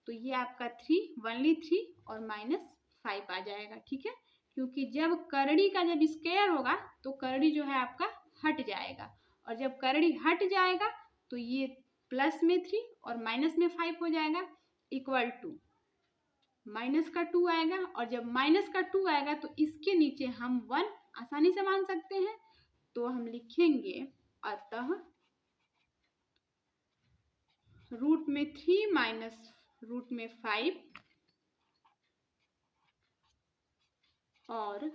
तो ये आपका 3 और -5 आ जाएगा, ठीक है। क्योंकि जब करड़ी का जब स्क्वायर होगा तो करड़ी जो है आपका हट जाएगा, और जब करड़ी हट जाएगा तो ये प्लस में 3 और माइनस में 5 हो जाएगा, इक्वल टू माइनस का 2 आएगा। और जब माइनस का 2 आएगा तो इसके नीचे हम 1 आसानी से मान सकते हैं। तो हम लिखेंगे अतः रूट में 3 माइनस रूट में 5 और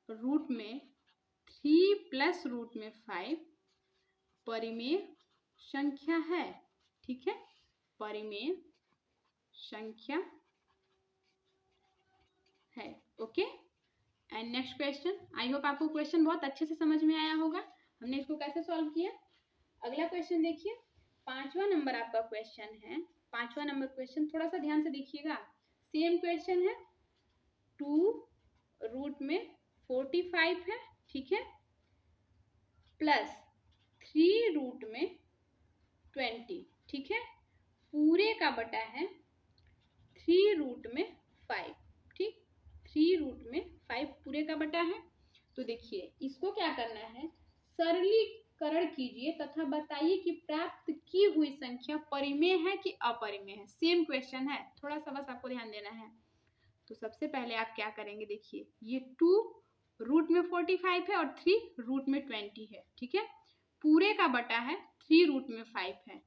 रूट में 3 प्लस रूट में 5 परिमेय संख्या है, ठीक है, परिमेय संख्या है। Okay, and next question. I hope आपको क्वेश्चन बहुत अच्छे से समझ में आया होगा, हमने इसको कैसे सॉल्व किया। अगला क्वेश्चन देखिए, 5वां नंबर आपका क्वेश्चन है। 5वां नंबर क्वेश्चन थोड़ा सा ध्यान से देखिएगा, सेम क्वेश्चन है। 2 रूट में 45 है, ठीक है, प्लस 3 रूट में 20, ठीक है, पूरे का बटा है 3 रूट में 5, ठीक, 3 रूट में 5 पूरे का बटा है। तो देखिए, इसको क्या करना है, सरलीकरण कीजिए तथा बताइए कि प्राप्त की हुई संख्या परिमेय है कि अपरिमेय है। सेम क्वेश्चन है, थोड़ा सा बस आपको ध्यान देना है। तो सबसे पहले आप क्या करेंगे, देखिए ये 2 रूट में 45 है और 3 रूट में 20 है, ठीक है, पूरे का बटा है 3 रूट में 5 है।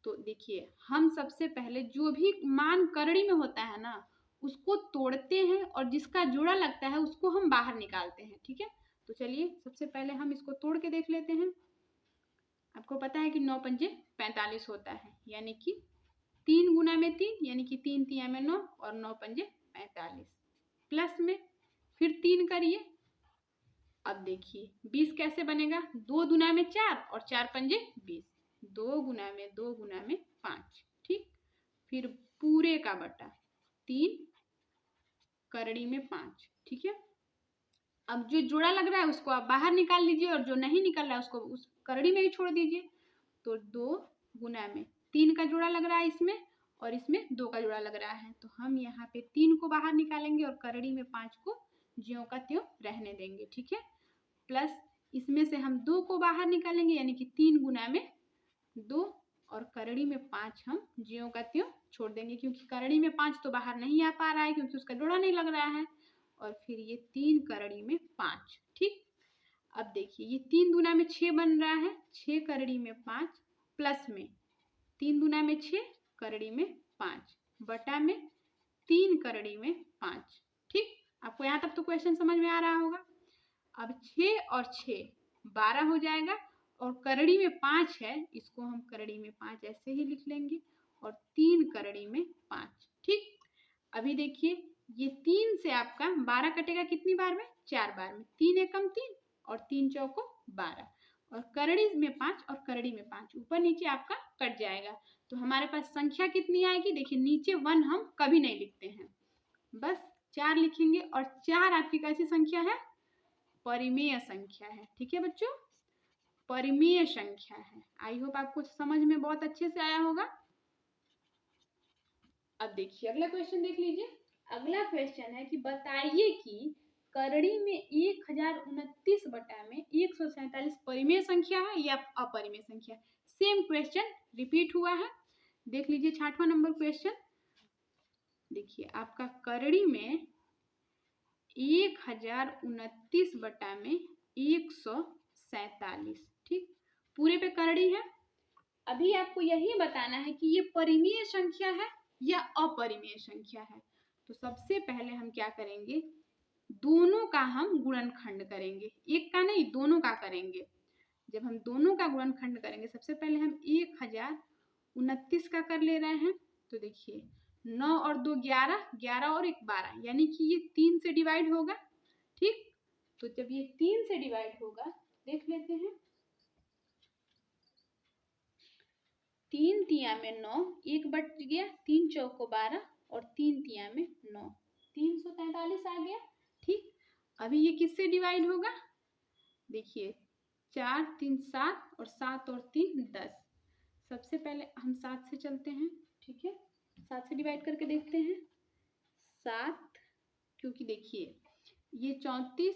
तो देखिए, हम सबसे पहले जो भी मान करड़ी में होता है ना उसको तोड़ते हैं, और जिसका जोड़ा लगता है उसको हम बाहर निकालते हैं, ठीक है। तो चलिए सबसे पहले हम इसको तोड़ के देख लेते हैं। आपको पता है कि 9 पंजे 45 होता है, यानी कि 3 गुना में 3, यानी कि 3 तिया में 9 और 9 पंजे 45, प्लस में फिर 3 करिए। अब देखिए 20 कैसे बनेगा, 2 गुना में 4 और 4 पंजे 20, 2 गुना में 2 गुना में 5, ठीक, फिर पूरे का बटा 3 करड़ी में 5, ठीक है। अब जो जोड़ा लग रहा है उसको आप बाहर निकाल लीजिए, और जो नहीं निकल रहा है उसको उस करड़ी में ही छोड़ दीजिए। तो 2 गुना में 3 का जोड़ा लग रहा है इसमें, और इसमें 2 का जोड़ा लग रहा है। तो हम यहाँ पे 3 को बाहर निकालेंगे और करड़ी में 5 को ज्यों का त्यों रहने देंगे, ठीक है। प्लस इसमें से हम 2 को बाहर निकालेंगे, यानी कि 3 गुना में 2 और करड़ी में 5 हम ज्यों का त्यों छोड़ देंगे, क्योंकि करड़ी में 5 तो बाहर नहीं आ पा रहा है क्योंकि उसका जोड़ा नहीं लग रहा है। और फिर ये 3 करड़ी में 5। ठीक, अब देखिए ये 3 दूना में 6 बन रहा है, 6 करड़ी में 5 प्लस में 3 दूना में 6 करड़ी में 5 बटा में 3 करड़ी में 5। ठीक, आपको यहाँ तक तो क्वेश्चन समझ में आ रहा होगा। अब 6 और 6 12 हो जाएगा, और करड़ी में 5 है, इसको हम करड़ी में 5 ऐसे ही लिख लेंगे, और 3 करड़ी में 5। ठीक, अभी देखिए ये 3 से आपका 12 कटेगा कितनी बार में? 4 बार में। 3 एकम 3 और 3 चौको 12, और करड़ी में 5 और करड़ी में 5 ऊपर नीचे आपका कट जाएगा। तो हमारे पास संख्या कितनी आएगी? देखिए नीचे 1 हम कभी नहीं लिखते हैं, बस 4 लिखेंगे, और 4 आपकी कैसी संख्या है? परिमेय संख्या है। ठीक है बच्चों, परिमेय संख्या है। आई होप आपको समझ में बहुत अच्छे से आया होगा। अब देखिए अगला क्वेश्चन देख लीजिए। अगला क्वेश्चन है कि बताइए कि करड़ी में 1029 बटा में 147 परिमेय संख्या है या अपरिमेय संख्या। सेम क्वेश्चन रिपीट हुआ है। देख लीजिए 6वां नंबर क्वेश्चन। देखिए आपका करड़ी में 1029 बटा में 147। ठीक, पूरे पे करड़ी है। अभी आपको यही बताना है कि ये परिमेय संख्या है या अपरिमेय संख्या है। तो सबसे पहले हम क्या करेंगे? दोनों का हम गुणनखंड करेंगे, एक का नहीं दोनों का करेंगे। जब हम दोनों का गुणनखंड करेंगे, सबसे पहले हम 1029 का कर ले रहे हैं। तो देखिए 9 और 2 11, 11 और 1 12, यानी कि ये 3 से डिवाइड होगा। ठीक, तो जब ये 3 से डिवाइड होगा, देख लेते हैं। 3 तिया में 9, 1 बच गया, 3 चौको 12 और 3 तिया में 9, 343 आ गया। ठीक, अभी ये किससे डिवाइड होगा? देखिए 4 3 7 और 7 और 3 10। सबसे पहले हम 7 से चलते हैं। ठीक है, 7 से डिवाइड करके देखते हैं। 7, क्योंकि देखिए ये 34,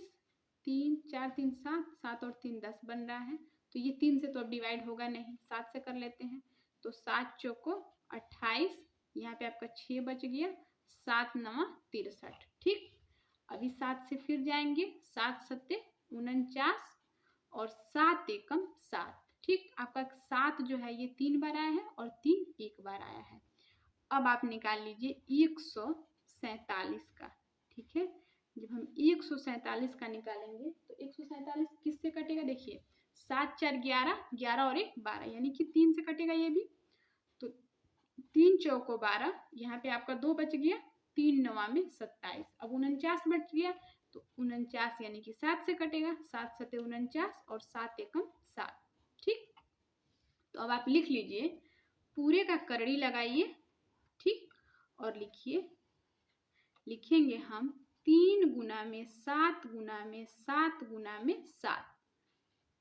3 4 3 7, 7 और 3 10 बन रहा है, तो ये 3 से तो अब डिवाइड होगा नहीं, 7 से कर लेते हैं। तो 7 चौको 28, यहाँ पे आपका 6 बच गया, 7 9 63। ठीक, अभी 7 से फिर जाएंगे, 7 7 49 और 7 एकम 7। ठीक, आपका 7 जो है ये 3 बार आया है और 3 1 बार आया है। अब आप निकाल लीजिए 147 का। ठीक है, जब हम 147 का निकालेंगे तो 147 किससे कटेगा? देखिए 7 4 11, 11 और 1 12, यानी कि 3 से कटेगा ये भी। तो 3 चौको 12, यहाँ पे आपका 2 बच गया, 3 9 में 27। अब 49 बच गया, तो 49 यानी कि 7 से कटेगा, 7 7 49 और 7 एकम 7। ठीक, तो अब आप लिख लीजिए, पूरे का करड़ी लगाइए। ठीक, और लिखिए, लिखेंगे हम 3 गुना में 7 गुना में 7 गुना में 7।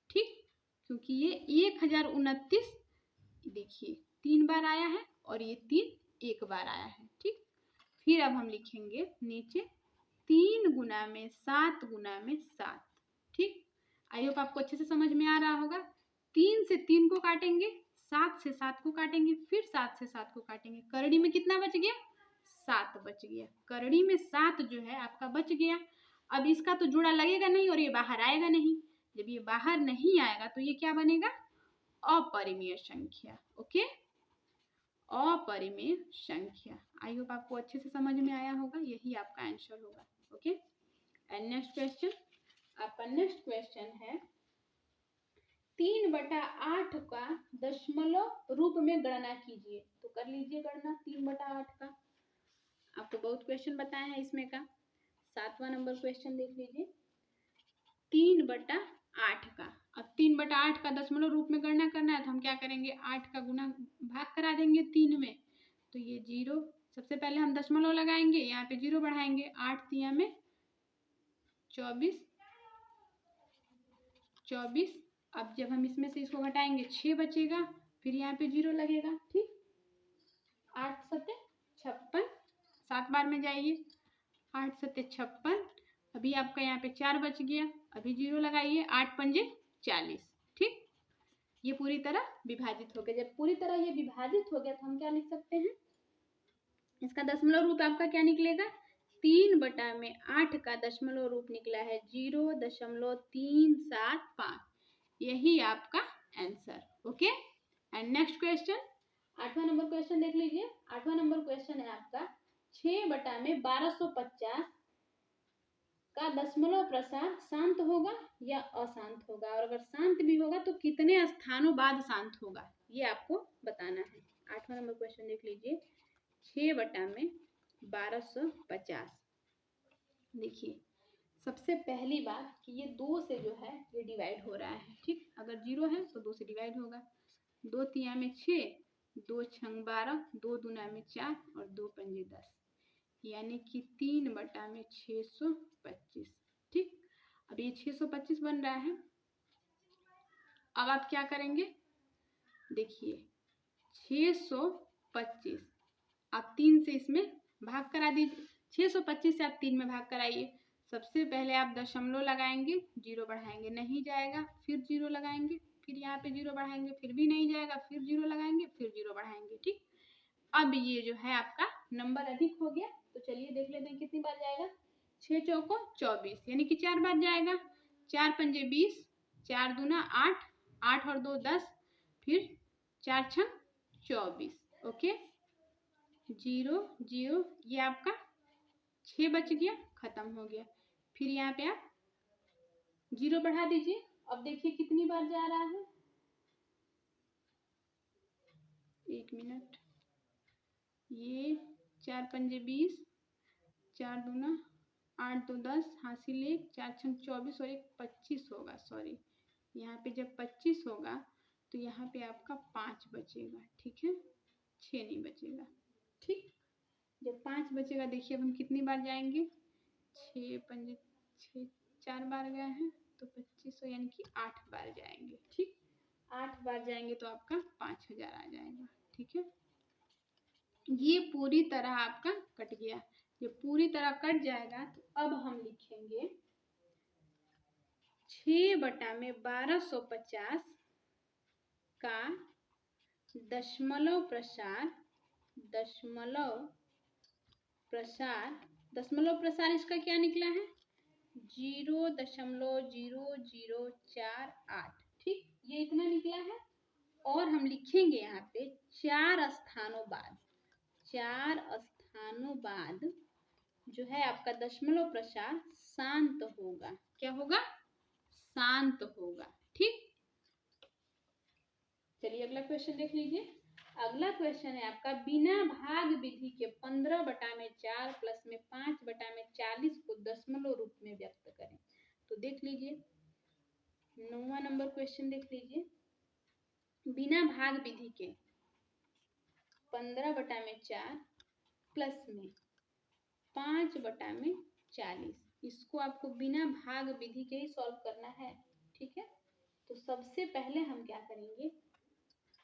ठीक, क्योंकि ये 1029 देखिए 3 बार आया है और ये 3 1 बार आया है। ठीक, फिर अब हम लिखेंगे नीचे 3 गुना में 7 गुना में 7। ठीक, आई होप आपको अच्छे से समझ में आ रहा होगा। 3 से 3 को काटेंगे, 7 से 7 को काटेंगे, फिर 7 से 7 को काटेंगे। करड़ी में कितना बच गया? 7 बच गया। करड़ी में 7 जो है आपका बच गया। अब इसका तो जोड़ा लगेगा नहीं और ये बाहर आएगा नहीं। जब ये बाहर नहीं आएगा तो ये क्या बनेगा? अपरिमेय संख्या। ओके, अपरिमेय संख्या। आई होप आपको अच्छे से समझ में आया होगा, यही आपका आंसर होगा। ओके, एंड नेक्स्ट क्वेश्चन, आपका नेक्स्ट क्वेश्चन है 3/8 का दशमलव रूप में गणना कीजिए। तो कर लीजिए गणना 3/8 का। आपको बहुत क्वेश्चन बताए हैं इसमें का। 7वां नंबर क्वेश्चन देख लीजिए, 3/8 का। अब 3/8 का दशमलव रूप में गणना करना है तो हम क्या करेंगे? 8 का गुना भाग करा देंगे 3 में, तो ये 0। सबसे पहले हम दशमलव लगाएंगे, यहाँ पे 0 बढ़ाएंगे, 8 तिया में 24। अब जब हम इसमें से इसको घटाएंगे 6 बचेगा, फिर यहाँ पे 0 लगेगा। ठीक, 8 7 56, 7 बार में जाइए, 8 7 56। अभी आपका यहाँ पे 4 बच गया, अभी 0 लगाइए, 8 5 40। ठीक, ये पूरी तरह विभाजित हो गया। जब पूरी तरह ये विभाजित हो गया तो हम क्या लिख सकते हैं, इसका दशमलव रूप आपका क्या निकलेगा, 3/8 का दशमलव रूप निकला है 0.375। यही आपका आंसर। ओके, एंड नेक्स्ट क्वेश्चन, 8वां नंबर क्वेश्चन देख लीजिए। 8वां नंबर क्वेश्चन है आपका 6/1250 का दशमलव प्रसार शांत होगा या अशांत होगा, और अगर शांत भी होगा तो कितने स्थानों बाद शांत होगा, ये आपको बताना है। 8वां नंबर क्वेश्चन देख लीजिए, 6/1250। देखिए सबसे पहली बात कि ये 2 से जो है ये डिवाइड हो रहा है, ठीक। अगर 0 है तो 2 से डिवाइड होगा। 2 तिया में 6, 2 छंग 12, 2 दूना में 4 और 2 पंजे 10, यानी कि 3/625, ठीक। अब ये 625 बन रहा है। अब आप क्या करेंगे, देखिए 625 आप 3 से इसमें भाग करा दीजिए। 625 से आप 3 में भाग कराइए। सबसे पहले आप दशमलव लगाएंगे, 0 बढ़ाएंगे, नहीं जाएगा, फिर 0 लगाएंगे, फिर यहाँ पे 0 बढ़ाएंगे, फिर भी नहीं जाएगा, फिर 0 लगाएंगे, फिर 0 बढ़ाएंगे, ठीक। अब ये जो है आपका नंबर अधिक हो गया, तो चलिए देख लेते हैं कितनी बार जाएगा। 6 चौको 24, यानी कि 4 बार जाएगा। 4 पंजे 20, 4 दूना 8, 8 और 2 10, फिर 4 छंग 24। ओके, 0 0, ये आपका 6 बच गया, खत्म हो गया। फिर यहाँ पे आप 0 बढ़ा दीजिए। अब देखिए कितनी बार जा रहा है, 1 मिनट। ये 4 पंजे 20, 4 दूना 8, 2 10, हासिल 1, 4 छंग 24 और 1 25 होगा। सॉरी, यहाँ पे जब 25 होगा तो यहाँ पे आपका 5 बचेगा, ठीक है, 6 नहीं बचेगा, ठीक। जब 5 बचेगा, देखिए अब हम कितनी बार जाएंगे, 6 पंजे 6, 4 बार गए हैं तो 2500, यानी कि 8 बार जाएंगे, ठीक। 8 बार जाएंगे तो आपका 5000 आ जाएगा, ठीक है। ये पूरी तरह आपका कट गया। जब पूरी तरह कट जाएगा तो अब हम लिखेंगे 6/1250 का दशमलव प्रसार, दशमलव प्रसार इसका क्या निकला है, 0.0048, ठीक। ये इतना निकला है। और हम लिखेंगे यहाँ पे 4 स्थानों बाद, 4 स्थानों बाद जो है आपका दशमलव प्रसार शांत होगा। क्या होगा, शांत होगा, ठीक। चलिए अगला क्वेश्चन देख लीजिए। अगला क्वेश्चन है आपका बिना भाग विधि के 15/4 प्लस में 5/40 को दशमलव रूप में व्यक्त करें। तो देख लीजिए 9वां नंबर क्वेश्चन देख लीजिए। बिना भाग विधि के 15/4 प्लस में 5/40, इसको आपको बिना भाग विधि के ही सॉल्व करना है, ठीक है। तो सबसे पहले हम क्या करेंगे,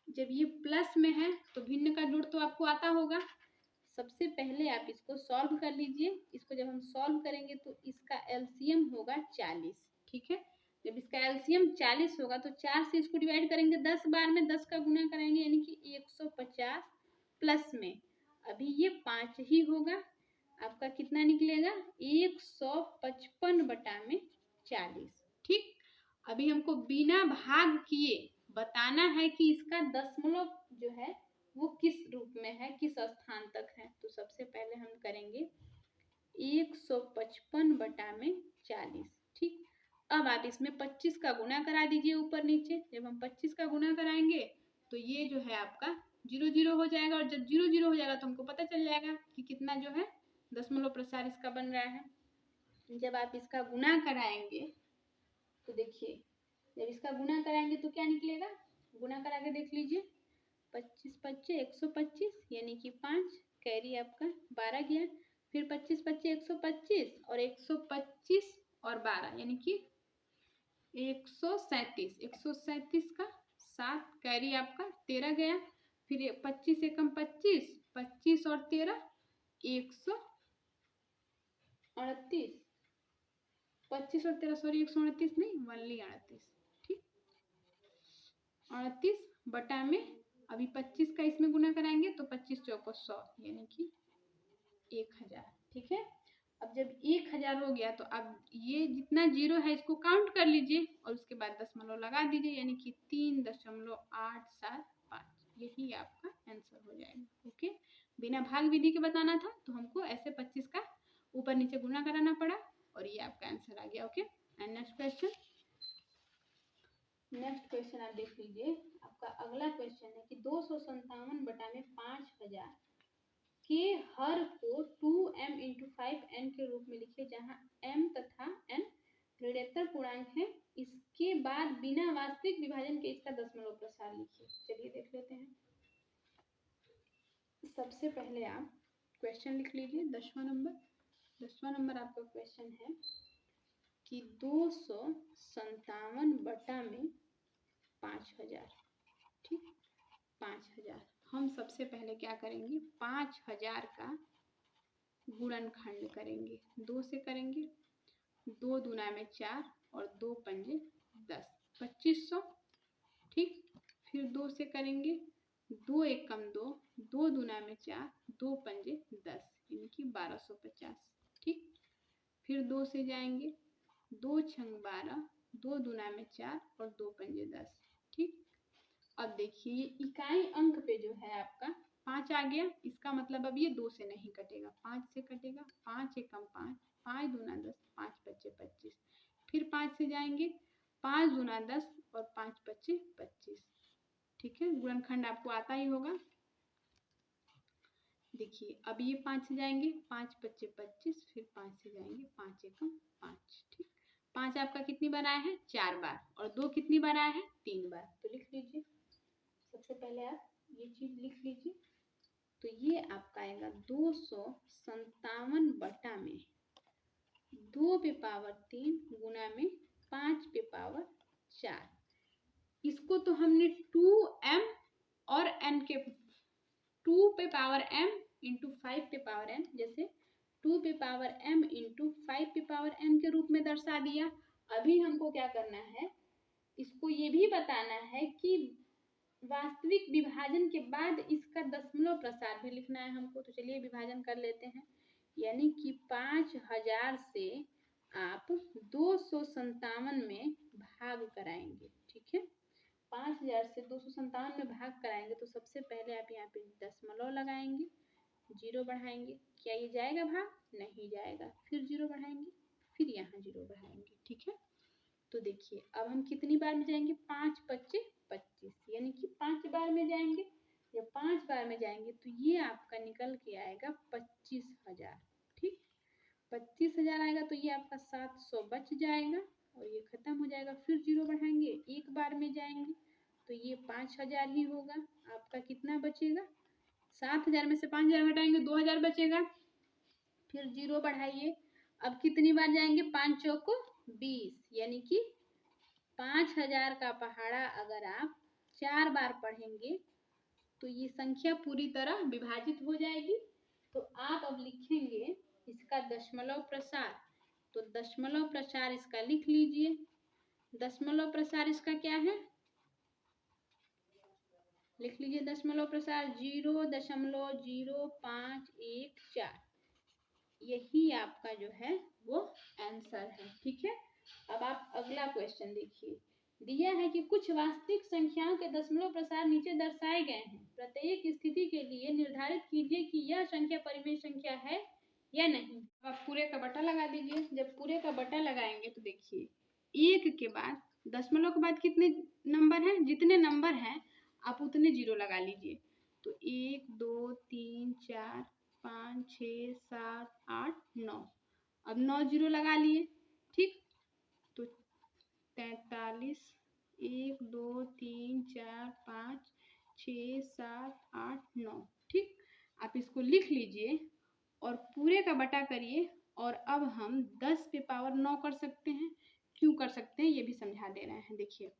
जब ये प्लस में है तो भिन्न का जोड़ तो आपको आता होगा। सबसे पहले आप इसको सॉल्व कर लीजिए। इसको जब हम सॉल्व करेंगे तो इसका एलसीएम होगा 40, ठीक है। जब इसका एलसीएम 40 होगा तो 4 से इसको डिवाइड करेंगे 10 बार में, 10 का गुना करेंगे, यानी कि 150 प्लस में अभी ये 5 ही होगा, आपका कितना निकलेगा 155/40, ठीक। अभी हमको बिना भाग किए बताना है कि इसका दशमलव जो है वो किस रूप में है, किस स्थान तक है। तो सबसे पहले हम करेंगे 155/40, ठीक। अब आप इसमें 25 का गुना करा दीजिए ऊपर नीचे। जब हम 25 का गुना कराएंगे तो ये जो है आपका 0 0 हो जाएगा, और जब 0 0 हो जाएगा तो हमको पता चल जाएगा कि कितना जो है दशमलव प्रसार इसका बन रहा है। जब आप इसका गुना कराएंगे तो देखिए, जब इसका गुना कराएंगे तो क्या निकलेगा, गुना करा के देख लीजिए। 25 25 125, यानी कि 5 कैरी आपका 12 गया। फिर 25 25 125 और 125 और 12, यानी कि 137, 137 का 7 कैरी आपका 13 गया। फिर 25 एकम 25, 25 और 13 138, 25 और 13 सॉरी 138 नहीं, 138, ठीक। 38 बटा में अभी 25 का इसमें गुना कराएंगे तो 25 चौको 100 यानी कि 1000। ठीक है, अब जब 1000 हो गया तो अब ये जितना जीरो है इसको काउंट कर लीजिए और उसके बाद दशमलव लगा दीजिए यानी कि 3.875 यही आपका आंसर हो जाएगा। ओके, बिना भाग विधि के बताना था तो हमको ऐसे 25 का ऊपर नीचे गुना कराना पड़ा और ये आपका आंसर आ गया। ओके, एंड नेक्स्ट क्वेश्चन आप देख लीजिए। आपका अगला क्वेश्चन है कि 257 बटा में 5000 के हर को 2m × 5n के रूप में लिखिए जहां m तथा n ऋणात्मक पूर्णांक है। इसके बाद बिना वास्तविक विभाजन के इसका दशमलव प्रसार लिखिए। चलिए देख लेते हैं। सबसे पहले आप क्वेश्चन लिख लीजिए। 10वां नंबर आपका क्वेश्चन है कि 257 बटा में 5000। ठीक, 5000 हम सबसे पहले क्या करेंगे, 5000 का गुणनखंड करेंगे। 2 से करेंगे, 2 दूना में 4 और 2 पंजे 10, 2500। ठीक, फिर 2 से करेंगे, 2 एकम 2, 2 दूना में 4, 2 पंजे 10 यानी कि 1250। ठीक, फिर 2 से जाएंगे, 2 छंग 12, 2 दूना में 4 और 2 पंजे 10। ठीक, अब देखिए ये इकाई अंक पे जो है आपका 5 आ गया, इसका मतलब अब ये 2 से नहीं कटेगा, 5 से कटेगा। 5 एकम 5, 5 दूना 10, 5 पच्चे 25। फिर 5 से जाएंगे, 5 दूना 10 और 5 पच्चे 25। ठीक है, गुणनखंड आपको आता ही होगा। देखिए अब ये 5 से जाएंगे, 5 पच्चे 25, फिर 5 से जाएंगे, 5 एकम 5। ठीक, 5 आपका कितनी बार आया है, 4 बार, और 2 कितनी बार आया है, 3 बार। तो लिख लीजिए, सबसे पहले आप ये चीज लिख लीजिए। तो ये आपका आएगा 257 बटा में 2 पे पावर 3 गुना में 5 पे पावर 4। इसको तो हमने 2m और n के 2 पे पावर m इंटू 5 पे पावर n, जैसे 2 पे पावर m इंटू 5 पे पावर n के रूप में दर्शा दिया। अभी हमको क्या करना है, इसको ये भी बताना है कि वास्तविक विभाजन के बाद इसका दशमलव प्रसार भी लिखना है हमको। तो चलिए विभाजन कर लेते हैं, यानी कि 5000 से आप 257 में भाग कराएंगे। ठीक है, 5000 से 257 में भाग कराएंगे तो सबसे पहले आप यहाँ पे दशमलव लगाएंगे, 0 बढ़ाएंगे। क्या ये जाएगा भाग, नहीं जाएगा। फिर 0 बढ़ाएंगे, फिर यहाँ 0 बढ़ाएंगे। ठीक है, तो देखिए अब हम कितनी बार में जाएंगे, 5 पच्चे 25 यानी कि 5 बार में जाएंगे। जब 5 बार में जाएंगे तो ये आपका निकल के आएगा 25000। ठीक, 25000 आएगा तो ये आपका 700 बच जाएगा और ये खत्म हो जाएगा। फिर 0 बढ़ाएंगे, एक बार में जाएंगे तो ये 5000 ही होगा। आपका कितना बचेगा, 7000 में से 5000 घटाएंगे 2000 बचेगा। फिर 0 बढ़ाइए, अब कितनी बार जाएंगे, 5 चौको 20 यानी कि 5000 का पहाड़ा अगर आप 4 बार पढ़ेंगे तो ये संख्या पूरी तरह विभाजित हो जाएगी। तो आप अब लिखेंगे इसका दशमलव प्रसार। तो दशमलव प्रसार इसका लिख लीजिए। दशमलव प्रसार इसका क्या है, लिख लीजिए दशमलव प्रसार 0.0514। यही आपका जो है वो आंसर है। ठीक है, अब आप अगला क्वेश्चन देखिए। दिया है कि कुछ वास्तविक संख्याओं के दशमलव प्रसार नीचे दर्शाए गए हैं। प्रत्येक स्थिति के लिए निर्धारित कीजिए कि यह संख्या परिमेय संख्या है या नहीं। अब आप पूरे का बटा लगा दीजिए। जब पूरे का बटा लगाएंगे तो देखिए 1 के बाद दशमलव के बाद कितने नंबर हैं, जितने नंबर हैं आप उतने 0 लगा लीजिए। तो 1 2 3 4 5 6 7 8 9, अब 9 0 लगा लिए। ठीक, तो 43 1 2 3 4 5 6 7 8 9। ठीक, आप इसको लिख लीजिए और पूरे का बटा करिए। और अब हम 10 पे पावर 9 कर सकते हैं। क्यों कर सकते हैं ये भी समझा दे रहे हैं। देखिए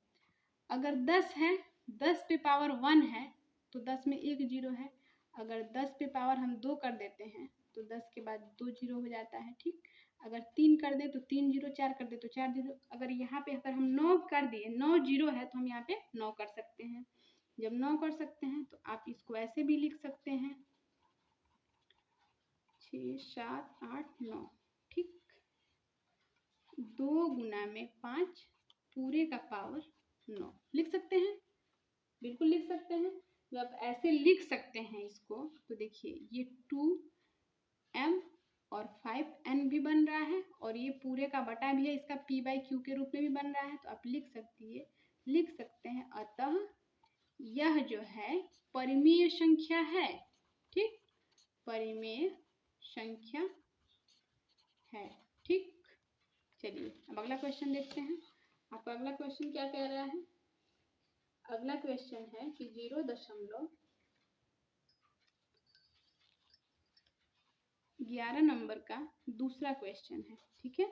अगर 10 है, 10 पे पावर 1 है तो 10 में 1 0 है। अगर 10 पे पावर हम 2 कर देते हैं तो 10 के बाद 2 0 हो जाता है। ठीक, अगर 3 कर दे तो 3 जीरो, 4 कर दे तो 4 जीरो। अगर यहाँ पे अगर हम 9 कर दिए, 9 जीरो है तो हम यहाँ पे 9 कर सकते हैं। जब 9 कर सकते हैं तो आप इसको ऐसे भी लिख सकते हैं 6 7 8 9, ठीक। 2 गुना में 5 पूरे का पावर 9 लिख सकते हैं, बिल्कुल लिख सकते हैं। जब आप ऐसे लिख सकते हैं इसको तो देखिए ये 2m और 5n भी बन रहा है और ये पूरे का बटा भी है, इसका p/q के रूप में भी बन रहा है। तो आप लिख सकते हैं अतः यह जो है परिमेय संख्या है, ठीक, परिमेय संख्या है, ठीक। चलिए अब अगला क्वेश्चन देखते हैं। आपका अगला क्वेश्चन क्या कह रहा है? अगला क्वेश्चन है कि 0.11 नंबर का दूसरा क्वेश्चन है, ठीक है।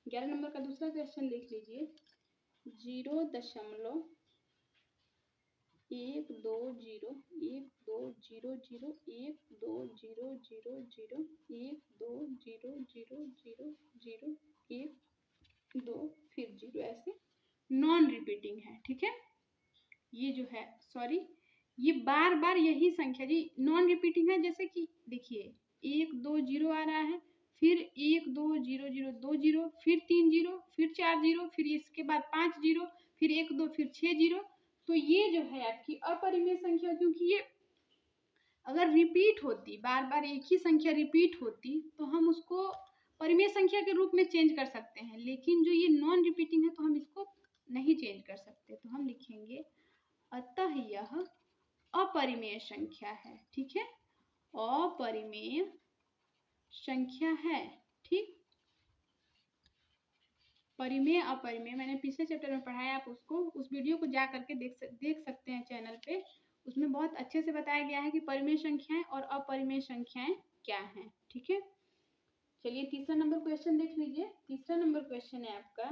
11 नंबर का दूसरा क्वेश्चन लिख लीजिए 0.12 1 2 0 1 2 0 0 1 2 0 0 0 1 2 0 0 0 0 1 2 फिर 0, ऐसे नॉन रिपीटिंग है, ठीक है। ये जो है सॉरी ये बार बार यही संख्या जी नॉन रिपीटिंग है। जैसे कि देखिए 1 2 0 आ रहा है, फिर 1 2 0 0 2 0, फिर 3 0, फिर 4 0, फिर इसके बाद 5 0, फिर 1 2, फिर 6 0। तो ये जो है आपकी अपरिमेय संख्या, क्योंकि ये अगर रिपीट होती, बार बार एक ही संख्या रिपीट होती तो हम उसको परिमेय संख्या के रूप में चेंज कर सकते हैं, लेकिन जो ये नॉन रिपीटिंग है तो हम इसको नहीं चेंज कर सकते। तो हम लिखेंगे अतः यह अपरिमेय संख्या है, ठीक है, अपरिमेय संख्या है, ठीक। परिमेय अपरिमेय मैंने पिछले चैप्टर में पढ़ाया, आप उसको उस वीडियो को जा करके देख सकते हैं चैनल पे। उसमें बहुत अच्छे से बताया गया है कि परिमेय संख्याएं और अपरिमेय संख्याएं क्या हैं, ठीक है। चलिए तीसरा नंबर क्वेश्चन देख लीजिए। तीसरा नंबर क्वेश्चन है आपका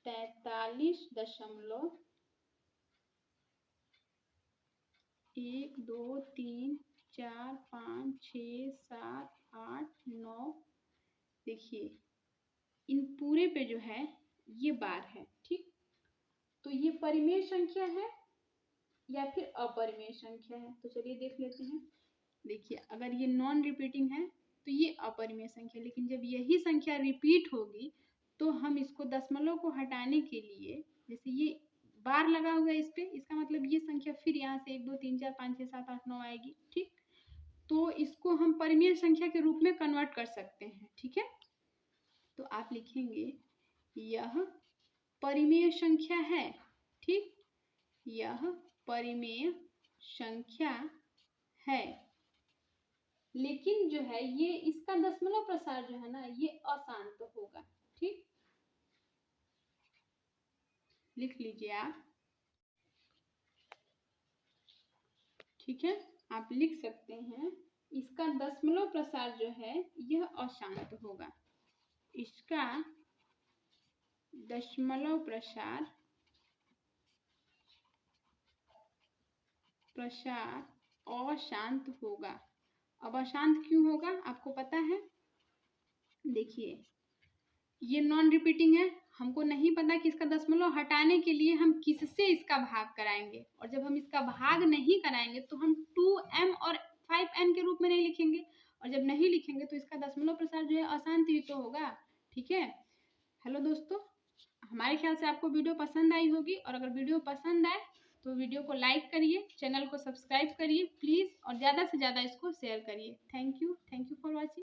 43.1 2 3 4 5 6 7 8 9। देखिए इन पूरे पे जो है ये बार है, ठीक। तो ये परिमेय संख्या है या फिर अपरिमेय संख्या है, तो चलिए देख लेते हैं। देखिए अगर ये नॉन रिपीटिंग है तो ये अपरिमेय संख्या, लेकिन जब यही संख्या रिपीट होगी तो हम इसको दशमलव को हटाने के लिए, जैसे ये बार लगा हुआ है इस पे, इसका मतलब ये संख्या फिर यहाँ से 1 2 3 4 5 6 7 8 9 आएगी, ठीक। तो इसको हम परिमेय संख्या के रूप में कन्वर्ट कर सकते हैं, ठीक है। तो आप लिखेंगे यह परिमेय संख्या है, ठीक, यह परिमेय संख्या है, लेकिन जो है ये इसका दशमलव प्रसार जो है ना ये अशांत होगा, ठीक। लिख लीजिए आप, ठीक है, आप लिख सकते हैं इसका दशमलव प्रसार जो है यह अशांत होगा, इसका दशमलव प्रसार अशांत होगा। अब अशांत क्यों होगा आपको पता है? देखिए ये नॉन रिपीटिंग है, हमको नहीं पता कि इसका दशमलव हटाने के लिए हम किससे इसका भाग कराएंगे, और जब हम इसका भाग नहीं कराएंगे तो हम 2m और 5n के रूप में नहीं लिखेंगे, और जब नहीं लिखेंगे तो इसका दशमलव प्रसार जो है अशांत ही तो होगा, ठीक है। हेलो दोस्तों, हमारे ख्याल से आपको वीडियो पसंद आई होगी, और अगर वीडियो पसंद आए तो वीडियो को लाइक करिए, चैनल को सब्सक्राइब करिए प्लीज़, और ज़्यादा से ज़्यादा इसको शेयर करिए। Thank you for watching.